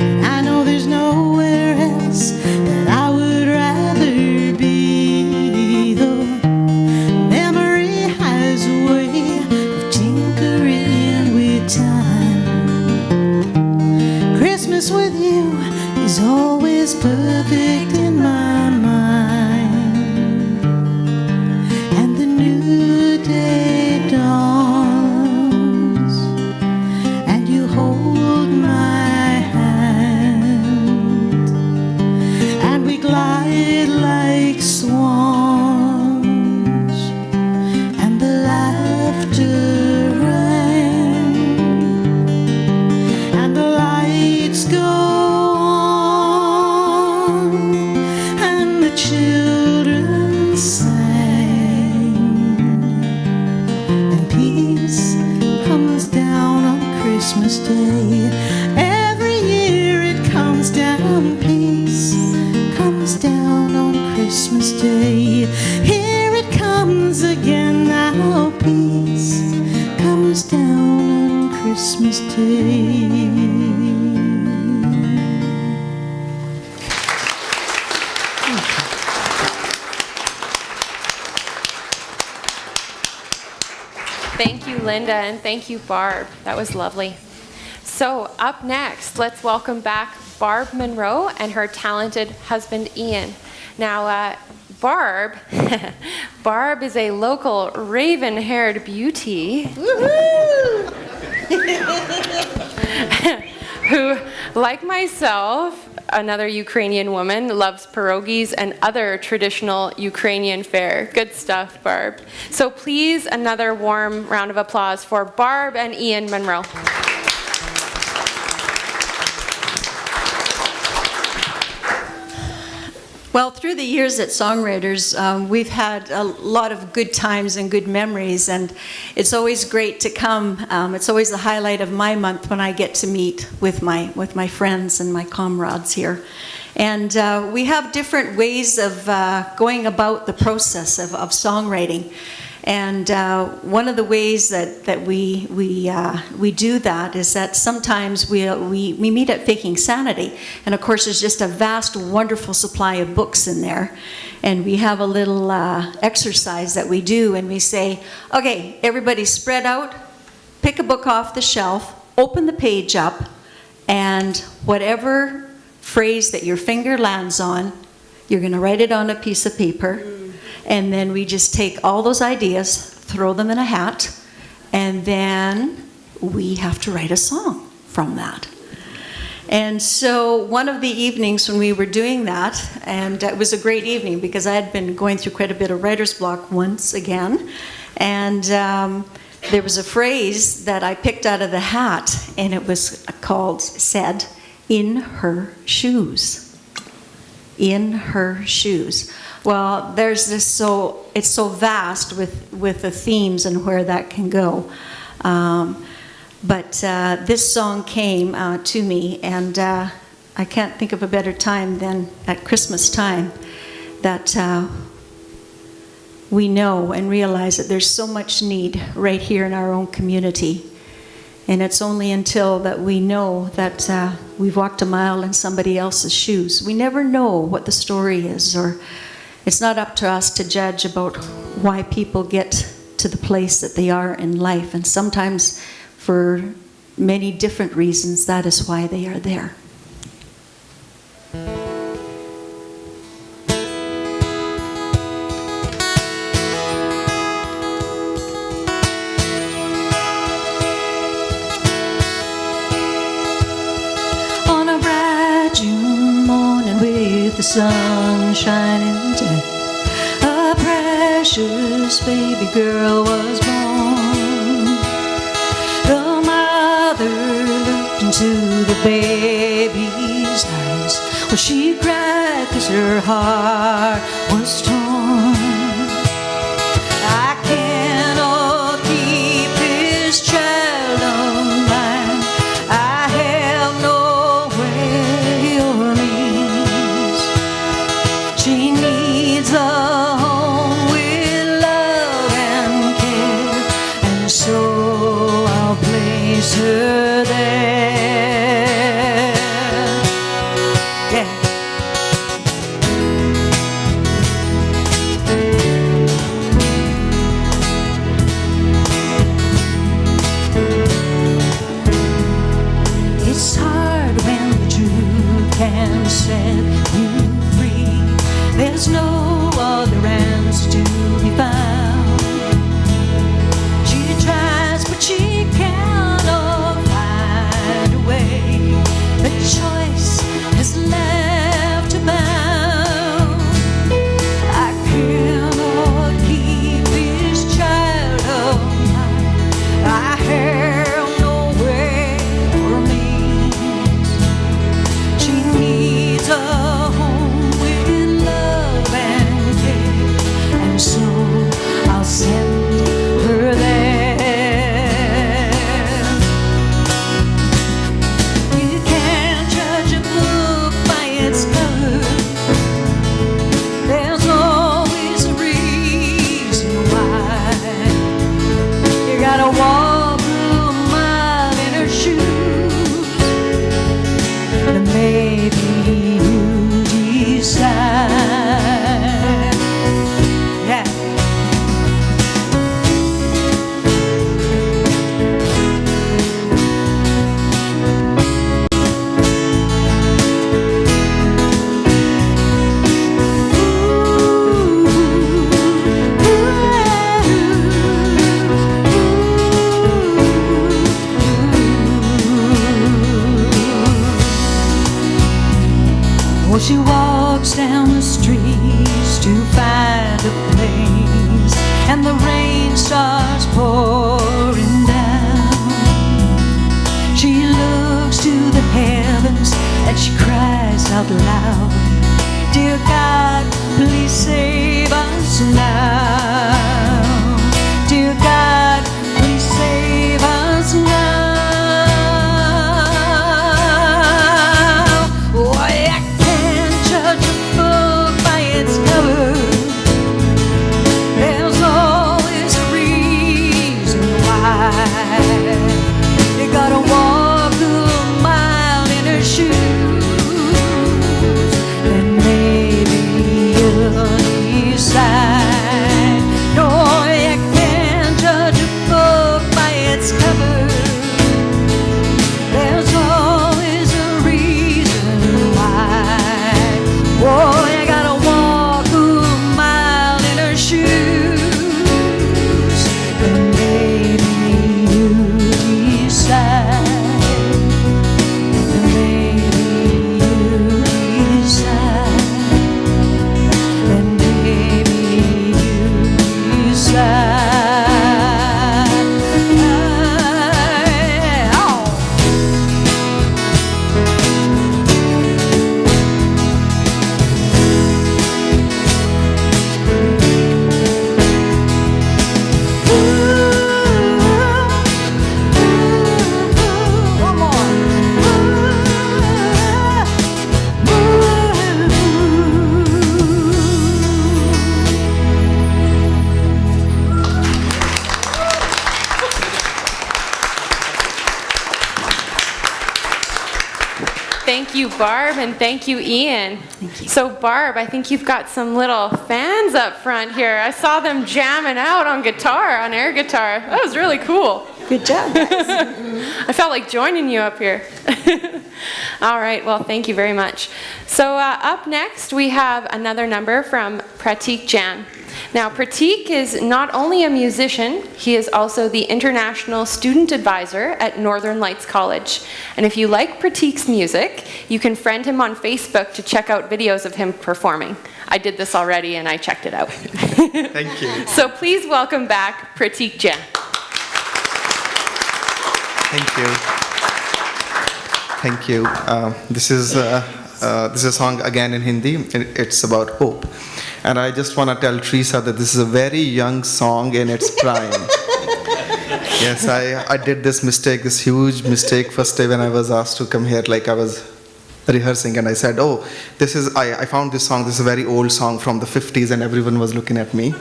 And I know there's nowhere else that I would rather be, though memory has a way of tinkering with time. Christmas with you is always perfect in my mind. And the new day dawns, and you hold my hand, and we glide like swans, and the laughter rang, and the lights go on, and the children sang, and peace comes down on Christmas Day. Every year it comes down, peace comes down on Christmas Day. Here it comes again now, peace comes down on Christmas Day. Thank you, Linda, and thank you, Barb. That was lovely. So up next, let's welcome back Barb Monro and her talented husband, Ian. Now, Barb, Barb is a local raven-haired beauty who, like myself, another Ukrainian woman, loves pierogies and other traditional Ukrainian fare. Good stuff, Barb. So please, another warm round of applause for Barb and Ian Monro. Well, through the years at Songwriters, we've had a lot of good times and good memories, and it's always great to come. It's always the highlight of my month when I get to meet with my friends and my comrades here. And we have different ways of going about the process of songwriting. And one of the ways that we do that is that sometimes we meet at Faking Sanity, and of course there's just a vast, wonderful supply of books in there, and we have a little exercise that we do, and we say, okay, everybody spread out, pick a book off the shelf, open the page up, and whatever phrase that your finger lands on, you're going to write it on a piece of paper. And then we just take all those ideas, throw them in a hat, and then we have to write a song from that. And so one of the evenings when we were doing that, and it was a great evening because I had been going through quite a bit of writer's block once again, and there was a phrase that I picked out of the hat, and it was said, "In her shoes." In her shoes. Well, there's this it's so vast with the themes and where that can go. But this song came to me, and I can't think of a better time than at Christmas time that we know and realize that there's so much need right here in our own community. And it's only until that we know that we've walked a mile in somebody else's shoes. We never know what the story is, or it's not up to us to judge about why people get to the place that they are in life. And sometimes, for many different reasons, that is why they are there. On a bright June morning with the sun shining down, a precious baby girl was born. The mother looked into the baby's eyes. Well, she cried 'cause her heart was torn. I cannot keep this child of mine. I have no way or means. She needs a home with love and care and she walks down the streets to find a place, and the rain starts pouring down. She looks to the heavens and she cries out loud, "Dear God, please save us now. Dear God, please save us now." Oh, I can't judge a book by its cover. There's always a reason why. You gotta walk a mile in her shoes, and maybe you'll decide. No, you can't judge a book by its cover. There's always a reason why. Oh, you gotta walk a mile in her shoes, and maybe you decide. And maybe you decide. And maybe you decide. Oh. One more. Thank you, Barb, and thank you, Ian. So, Barb, I think you've got some little fans up front here. I saw them jamming out on guitar, on air guitar. That was really cool. Good job, guys. I felt like joining you up here. All right, well, thank you very much. So up next, we have another number from Pratik Jan. Now, Pratik is not only a musician, he is also the International Student Advisor at Northern Lights College. And if you like Pratik's music, you can friend him on Facebook to check out videos of him performing. I did this already and I checked it out. Thank you. So please welcome back Pratik Jan. Thank you. Thank you. This is a song again in Hindi. It's about hope. And I just want to tell Teresa that this is a very young song in its prime. Yes, I did this mistake, this huge mistake first day when I was asked to come here. Like I was rehearsing and I said, oh, I found this song, this is a very old song from the 50s, and everyone was looking at me.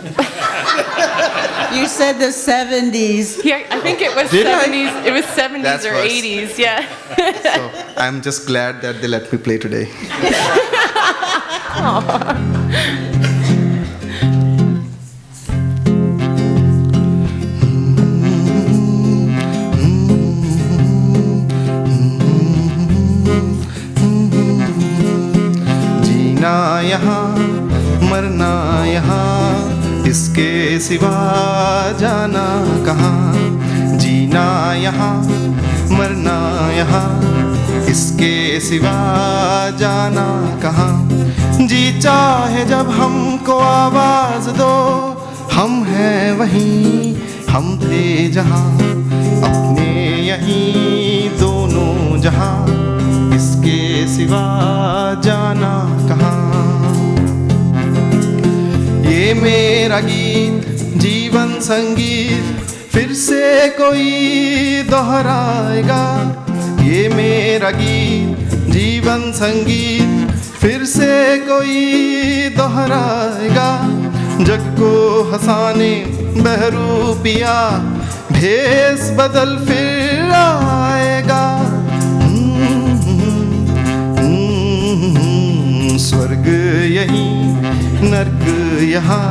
You said the 70s. Yeah, I think it was Did I? 70s. It was 70s That's or worse. 80s, yeah. So I'm just glad that they let me play today. जीना यहाँ मरना यहाँ इसके सिवा जाना कहाँ. जीना यहाँ मरना यहाँ इसके सिवा जाना कहाँ. जी चाहे जब हमको आवाज दो, हम हैं वहीं, हम थे जहाँ, अपने यहीं दोनों जहाँ, इसके सिवा जाना कहाँ. ये मेरा गीत जीवन संगीत फिर से कोई दोहराएगा. ये मेरा गीत जीवन संगीत फिर से कोई दोहराएगा. जग को हंसाने बहरूपिया भेस बदल फिर आएगा. स्वर्ग यहीं नर्क यहाँ,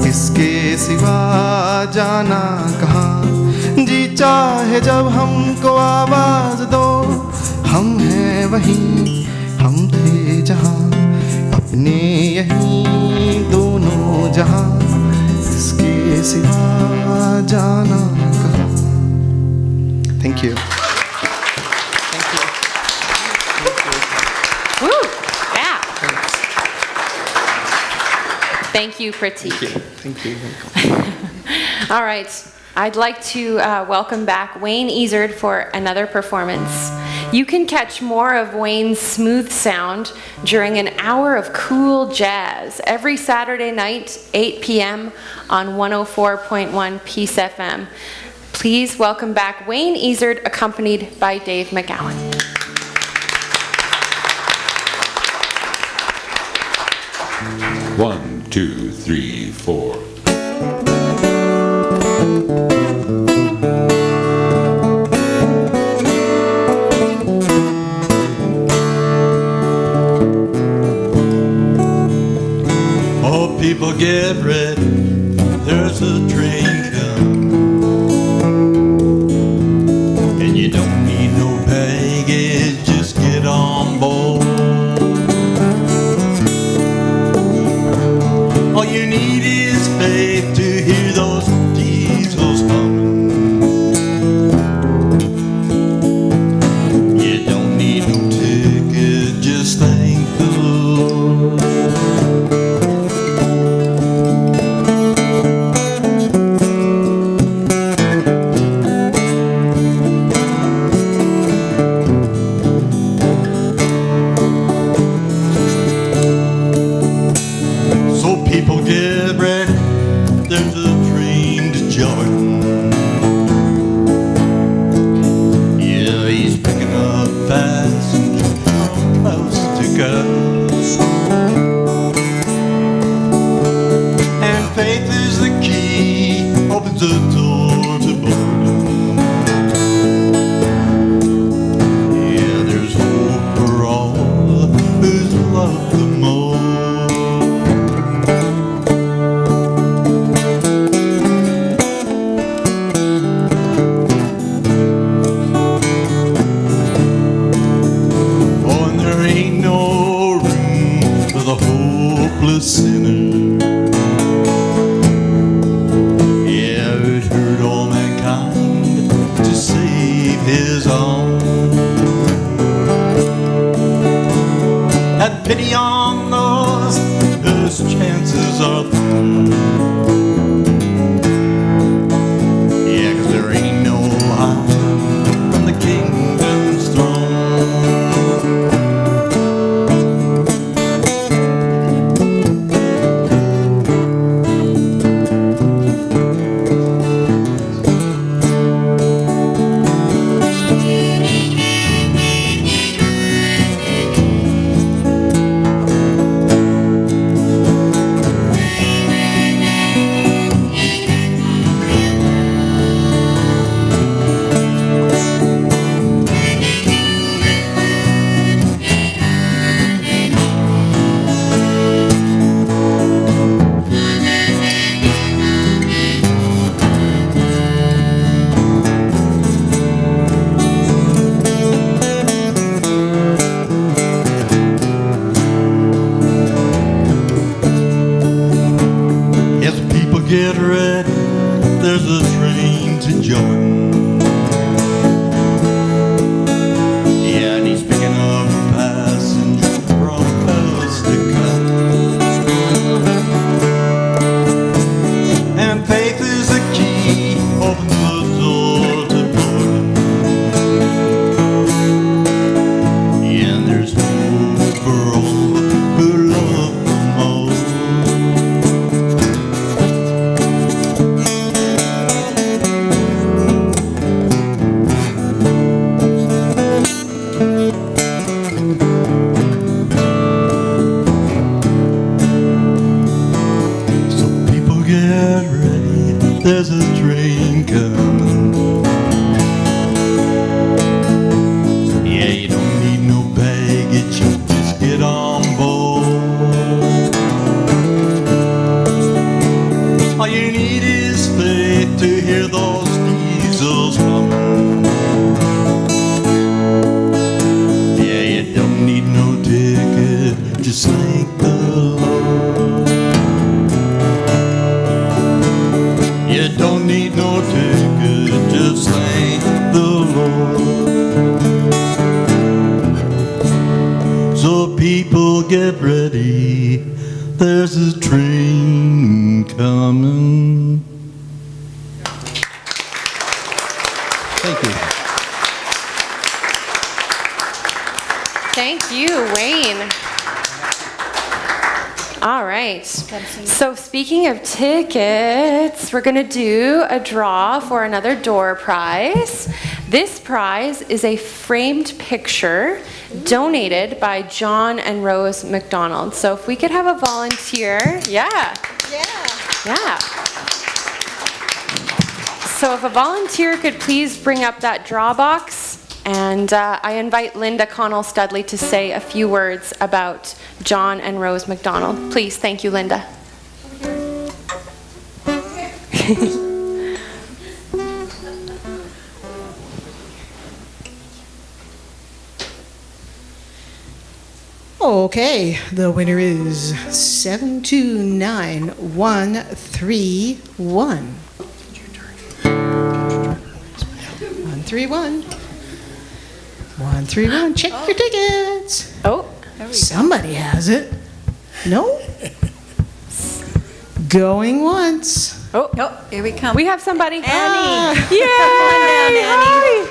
इसके सिवा जाना कहाँ. जी चाहे जब हमको आवाज दो, हम हैं वहीं, हम थे जहाँ, अपने यहीं दोनों जहाँ, इसके सिवा जाना कहाँ. Thank you. Woo! Yeah. Thank you, Pratik. Thank you. All right, I'd like to welcome back Wayne Ezard for another performance. You can catch more of Wayne's smooth sound during an hour of cool jazz every Saturday night, 8 p.m. on 104.1 Peace FM. Please welcome back Wayne Ezard, accompanied by Dave McGowan. One, two, three, four. Oh, people get ready, there's a train coming, and you don't need no baggage, just get on board. All you need is faith to hear those diesels humming. You don't need no ticket, just thank the Lord. So people get ready, there's a train to Jordan. Yeah, he's picking up passengers from coast to coast. And faith is the key, opens the door to boredom. Yeah, there's hope for all who's loved the most. Oh, and there ain't no room for the hopeless sinner. Yeah, it hurt all mankind to save his own. Have pity on those whose chances are thin. Yeah, 'cause there ain't no hiding from the kingdom's throne. Yes, people get ready, there's a train to Jordan. Yeah, and he's picking up passengers from coast to coast. And faith is the key, opens the door to boredom. Yeah, and there's hope for all who love the most. So people get ready, there's a train coming. Yeah, you don't need no baggage, just get on board. All you need is faith to hear those diesels humming. Yeah, you don't need no ticket, just thank the Lord. You don't need no ticket, just thank the Lord. So people get ready, there's a train you, Wayne. All right. So speaking of tickets, we're going to do a draw for another door prize. This prize is a framed picture donated by John and Rose McDonald. So if we could have a volunteer. Yeah. So if a volunteer could please bring up that draw box, and I invite Linda Connell Studley to say a few words about John and Rose McDonald. Please, thank you, Linda. Okay, the winner is 729131. 131. 131. Check your tickets. Oh, Somebody has it. No? Going once. Oh, here we come. we have somebody. Annie. Yay! Come on down, Annie.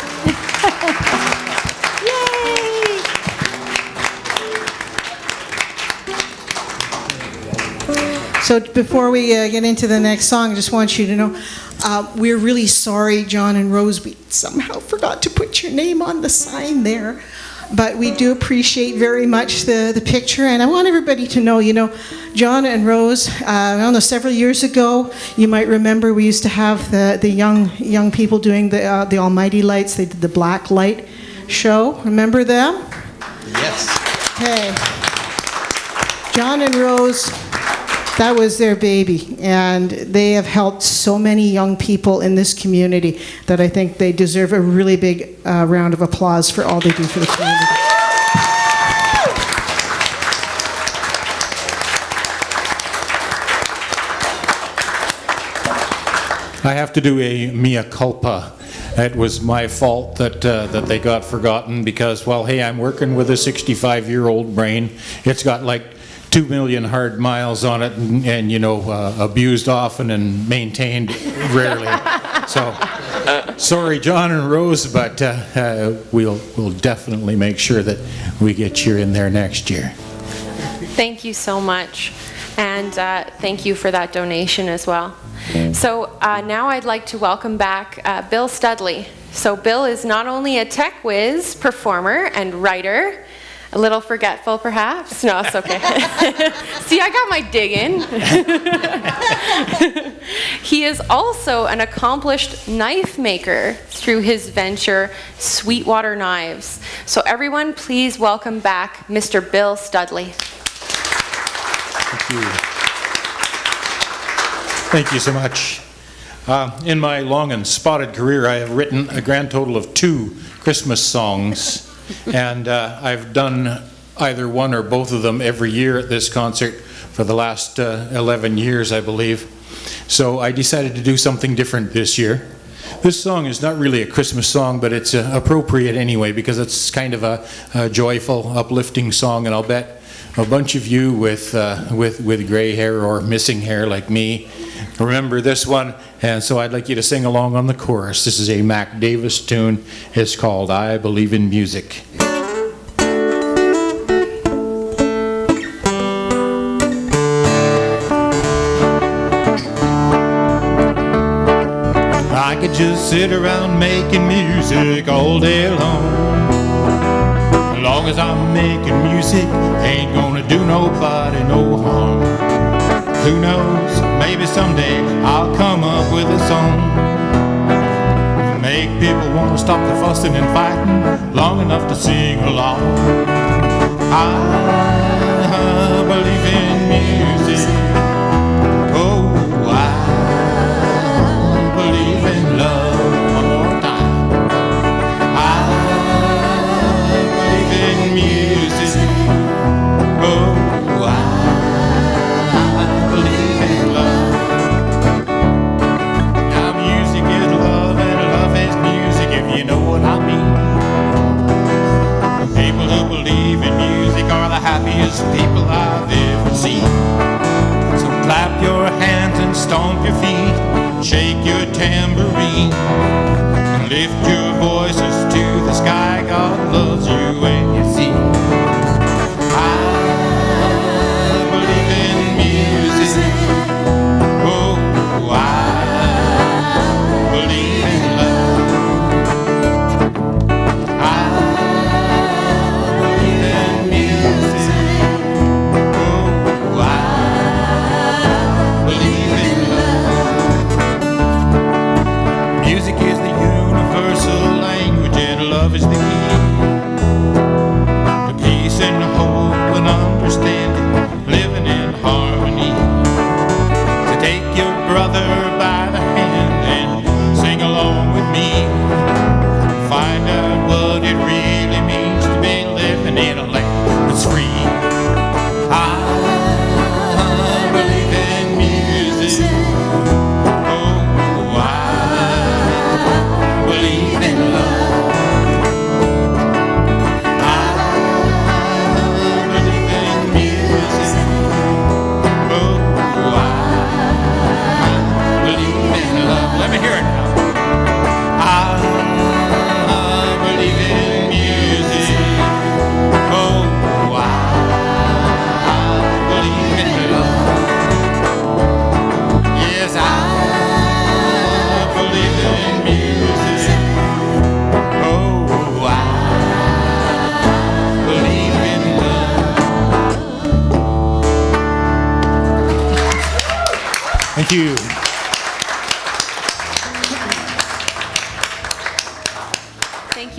So before we get into the next song, I just want you to know, we're really sorry, John and Rose, we somehow forgot to put your name on the sign there. But we do appreciate very much the picture, and I want everybody to know, John and Rose, I don't know, several years ago, you might remember we used to have the young people doing the Almighty Lights. They did the Black Light show. Remember them? Yes. Okay. John and Rose, that was their baby, and they have helped so many young people in this community that I think they deserve a really big round of applause for all they do for the community. I have to do a mea culpa. It was my fault that they got forgotten because, well, hey, I'm working with a 65-year-old brain. It's got like 2 million hard miles on it and abused often and maintained rarely. So, sorry, John and Rose, but we'll definitely make sure that we get you in there next year. Thank you so much. And thank you for that donation as well. So now I'd like to welcome back Bill Studley. So Bill is not only a tech whiz performer and writer, a little forgetful perhaps. No, it's okay. See, I got my dig in. He is also an accomplished knife maker through his venture, Sweetwater Knives. So everyone, please welcome back Mr. Bill Studley. Thank you. Thank you so much. In my long and spotted career, I have written a grand total of 2 Christmas songs, and I've done either one or both of them every year at this concert for the last 11 years, I believe. So I decided to do something different this year. This song is not really a Christmas song, but it's appropriate anyway because it's kind of a joyful, uplifting song, and I'll bet a bunch of you with gray hair or missing hair like me remember this one, and so I'd like you to sing along on the chorus. This is a Mac Davis tune. It's called I Believe in Music. I could just sit around making music all day long. As long as I'm making music, ain't gonna do nobody no harm. Who knows, maybe someday I'll come up with a song. Make people wanna stop the fussing and fighting long enough to sing along. I believe in music. Oh, I believe in love. One more time. I believe in music. Oh, I believe in love. Now music is love and love is music, if you know what I mean. People who believe in music are the happiest people I've ever seen. So clap your hands and stomp your feet, shake your tambourine, lift your voices to the sky. God loves you and you see.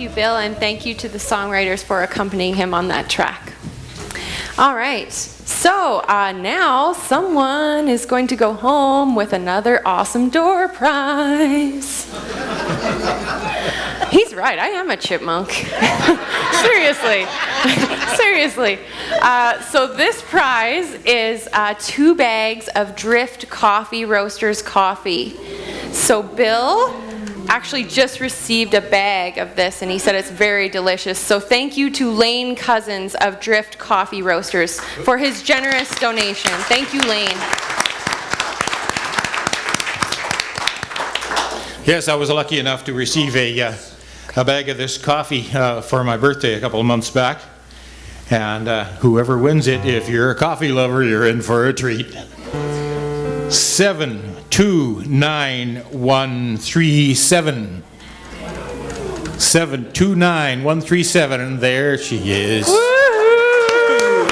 you, Bill, and thank you to the songwriters for accompanying him on that track. All right, so now someone is going to go home with another awesome door prize. He's right, I am a chipmunk. Seriously, seriously. So this prize is 2 bags of Drift Coffee Roasters coffee. So Bill actually just received a bag of this, and he said it's very delicious. So thank you to Lane Cousins of Drift Coffee Roasters for his generous donation. Thank you, Lane. Yes, I was lucky enough to receive a bag of this coffee for my birthday a couple of months back. And whoever wins it, if you're a coffee lover, you're in for a treat. 729137. 729137. There she is. Woo-hoo!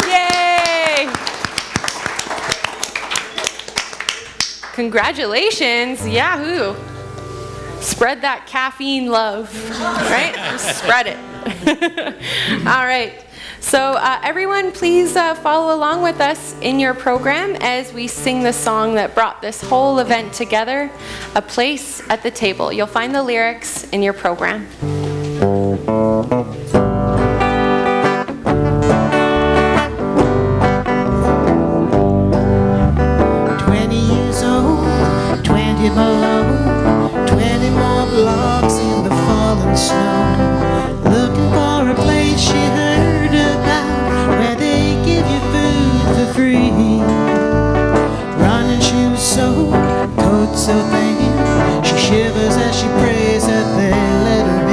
Yay! Congratulations, Yahoo! Spread that caffeine love, right? Just spread it. All right. So everyone, please follow along with us in your program as we sing the song that brought this whole event together, A Place at the Table. You'll find the lyrics in your program. 20 years old, 20 below, 20 more blocks in the falling snow. Looking for a place she heard about where they give you food for free. Running shoes so, coat so thin, she shivers as she prays that they let her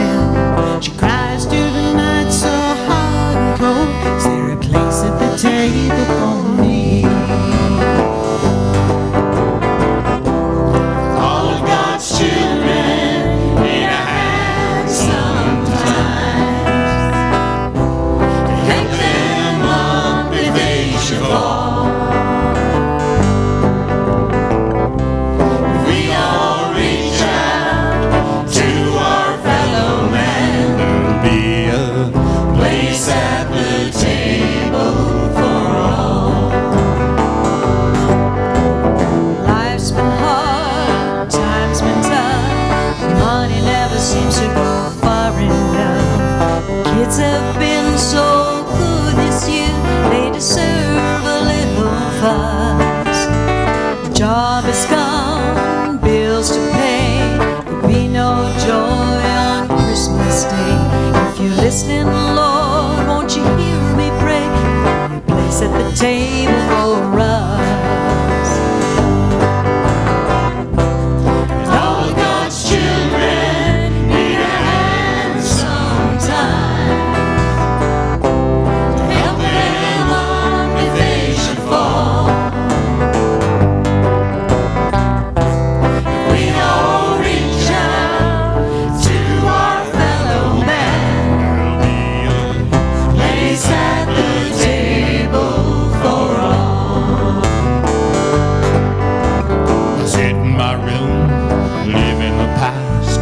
in. She cries to the night so hard and cold. Is there a place at the table for me? All of God's children need a hand sometimes to help them up if they should fall. If we all reach out to our fellow man, there'll be a place at the table for all. Life's been hard, time's been tough. Money never seems to go far enough. Kids have been so good this year, they deserve a little fuss. Job is gone, bills to pay. There'll be no joy on Christmas Day. If you're listening, Lord, won't you hear me pray? A place at the table for us. All of God's children need a hand sometimes to help them up if they should fall. If we all reach out to our fellow man, there'll be a place at the table for all. I sit in my room, live in the past.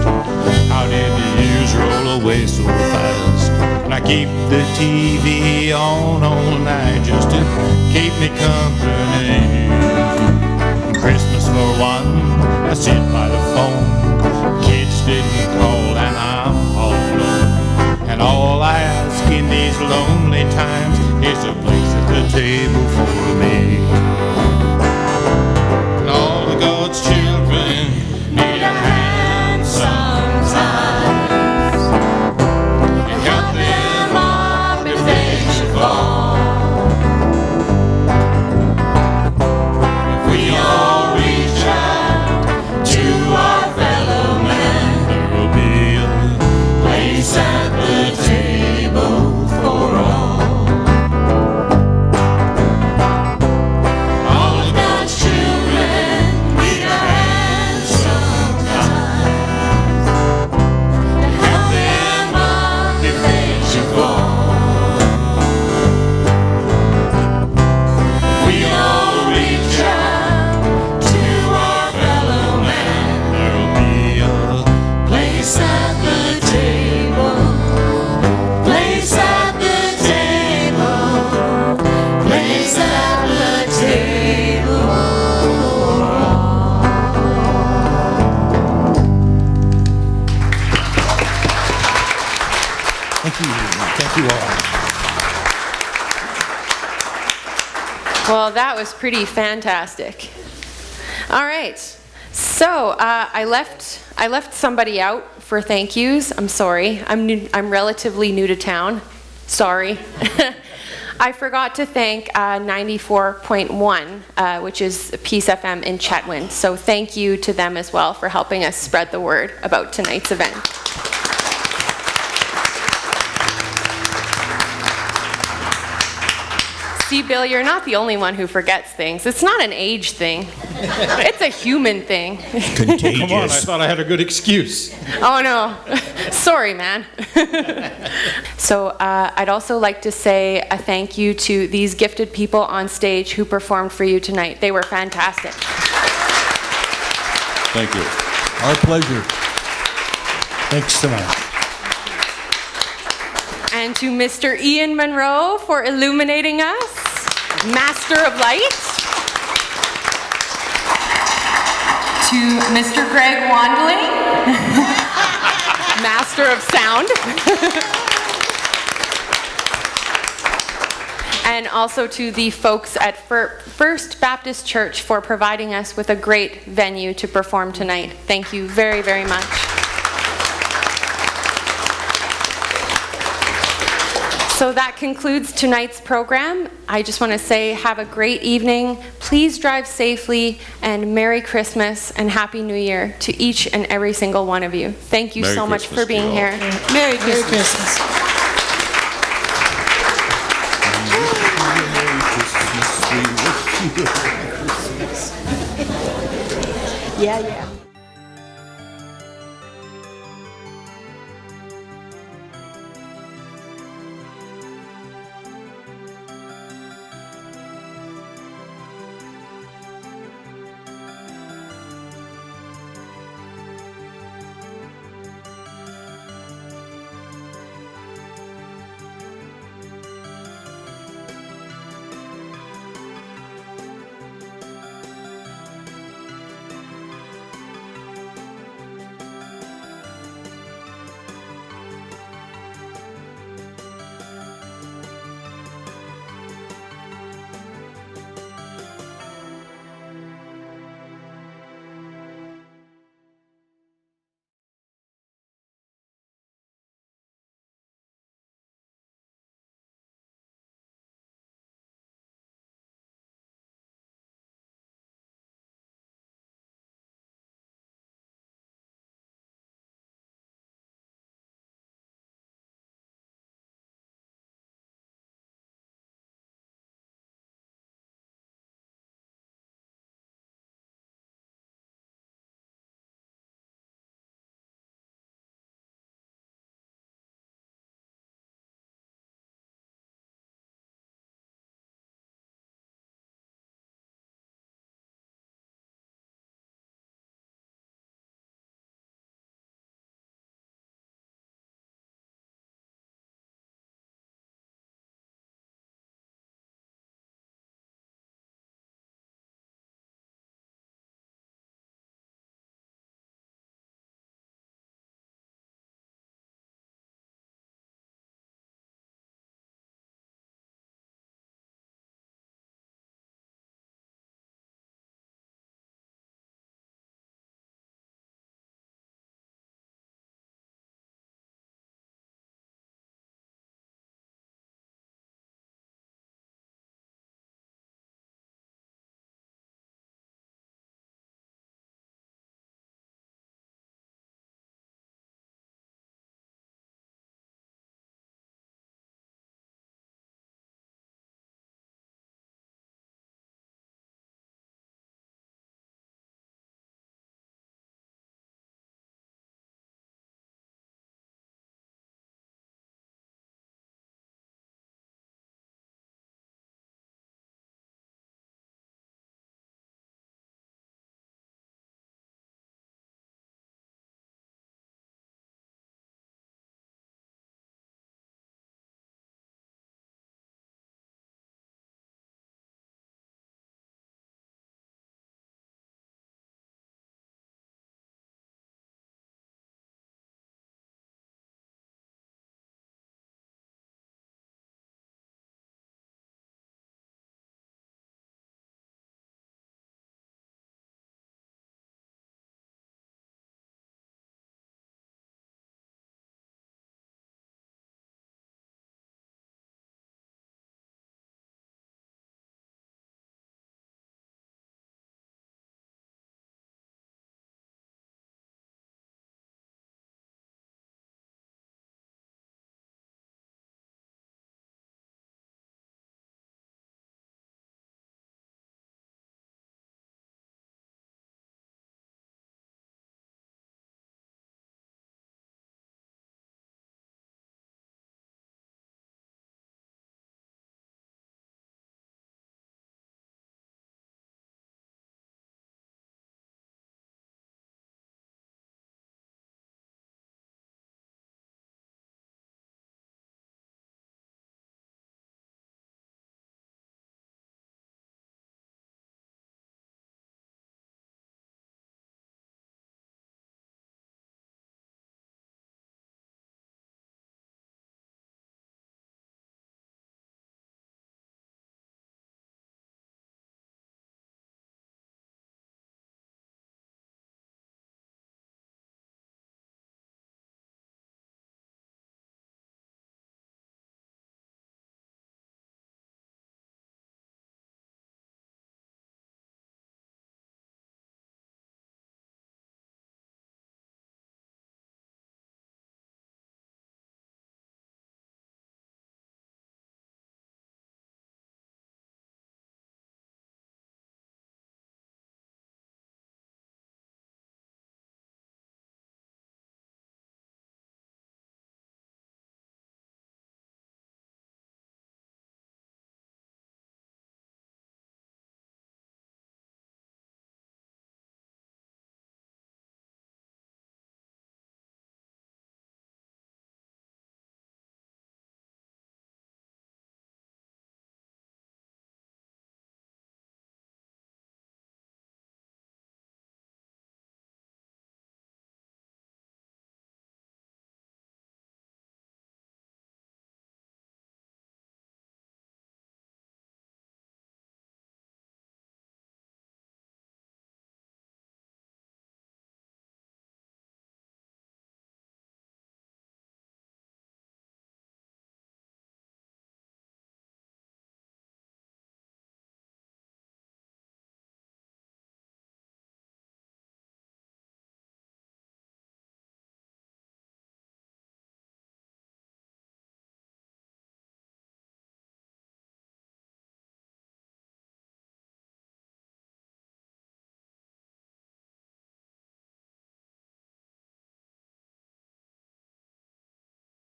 How did the years roll away so fast? And I keep the TV on all night just to keep me company. Christmas for one, I sit by the phone. Kids didn't call and I'm all alone. And all I ask in these lonely times is a place at the table for me. And all of God's children need a hand sometimes And help them up if they should fall. If we all reach out to Well, that was pretty fantastic. All right. So I left somebody out for thank yous. I'm sorry. I'm relatively new to town. Sorry. I forgot to thank 94.1, which is Peace FM in Chetwynd. So thank you to them as well for helping us spread the word about tonight's event. See, Bill, you're not the only one who forgets things. It's not an age thing. It's a human thing. Come on, I thought I had a good excuse. Oh, no. Sorry, man. So I'd also like to say a thank you to these gifted people on stage who performed for you tonight. They were fantastic. Thank you. Our pleasure. Thanks so much. And to Mr. Ian Monro for illuminating us, Master of Light. To Mr. Greg Wandling, Master of Sound. And also to the folks at First Baptist Church for providing us with a great venue to perform tonight. Thank you very, very much. So that concludes tonight's program. I just want to say have a great evening. Please drive safely, and Merry Christmas and Happy New Year to each and every single one of you. Thank you Merry so much Christmas for being to you all. here. Merry Christmas. Yeah, yeah.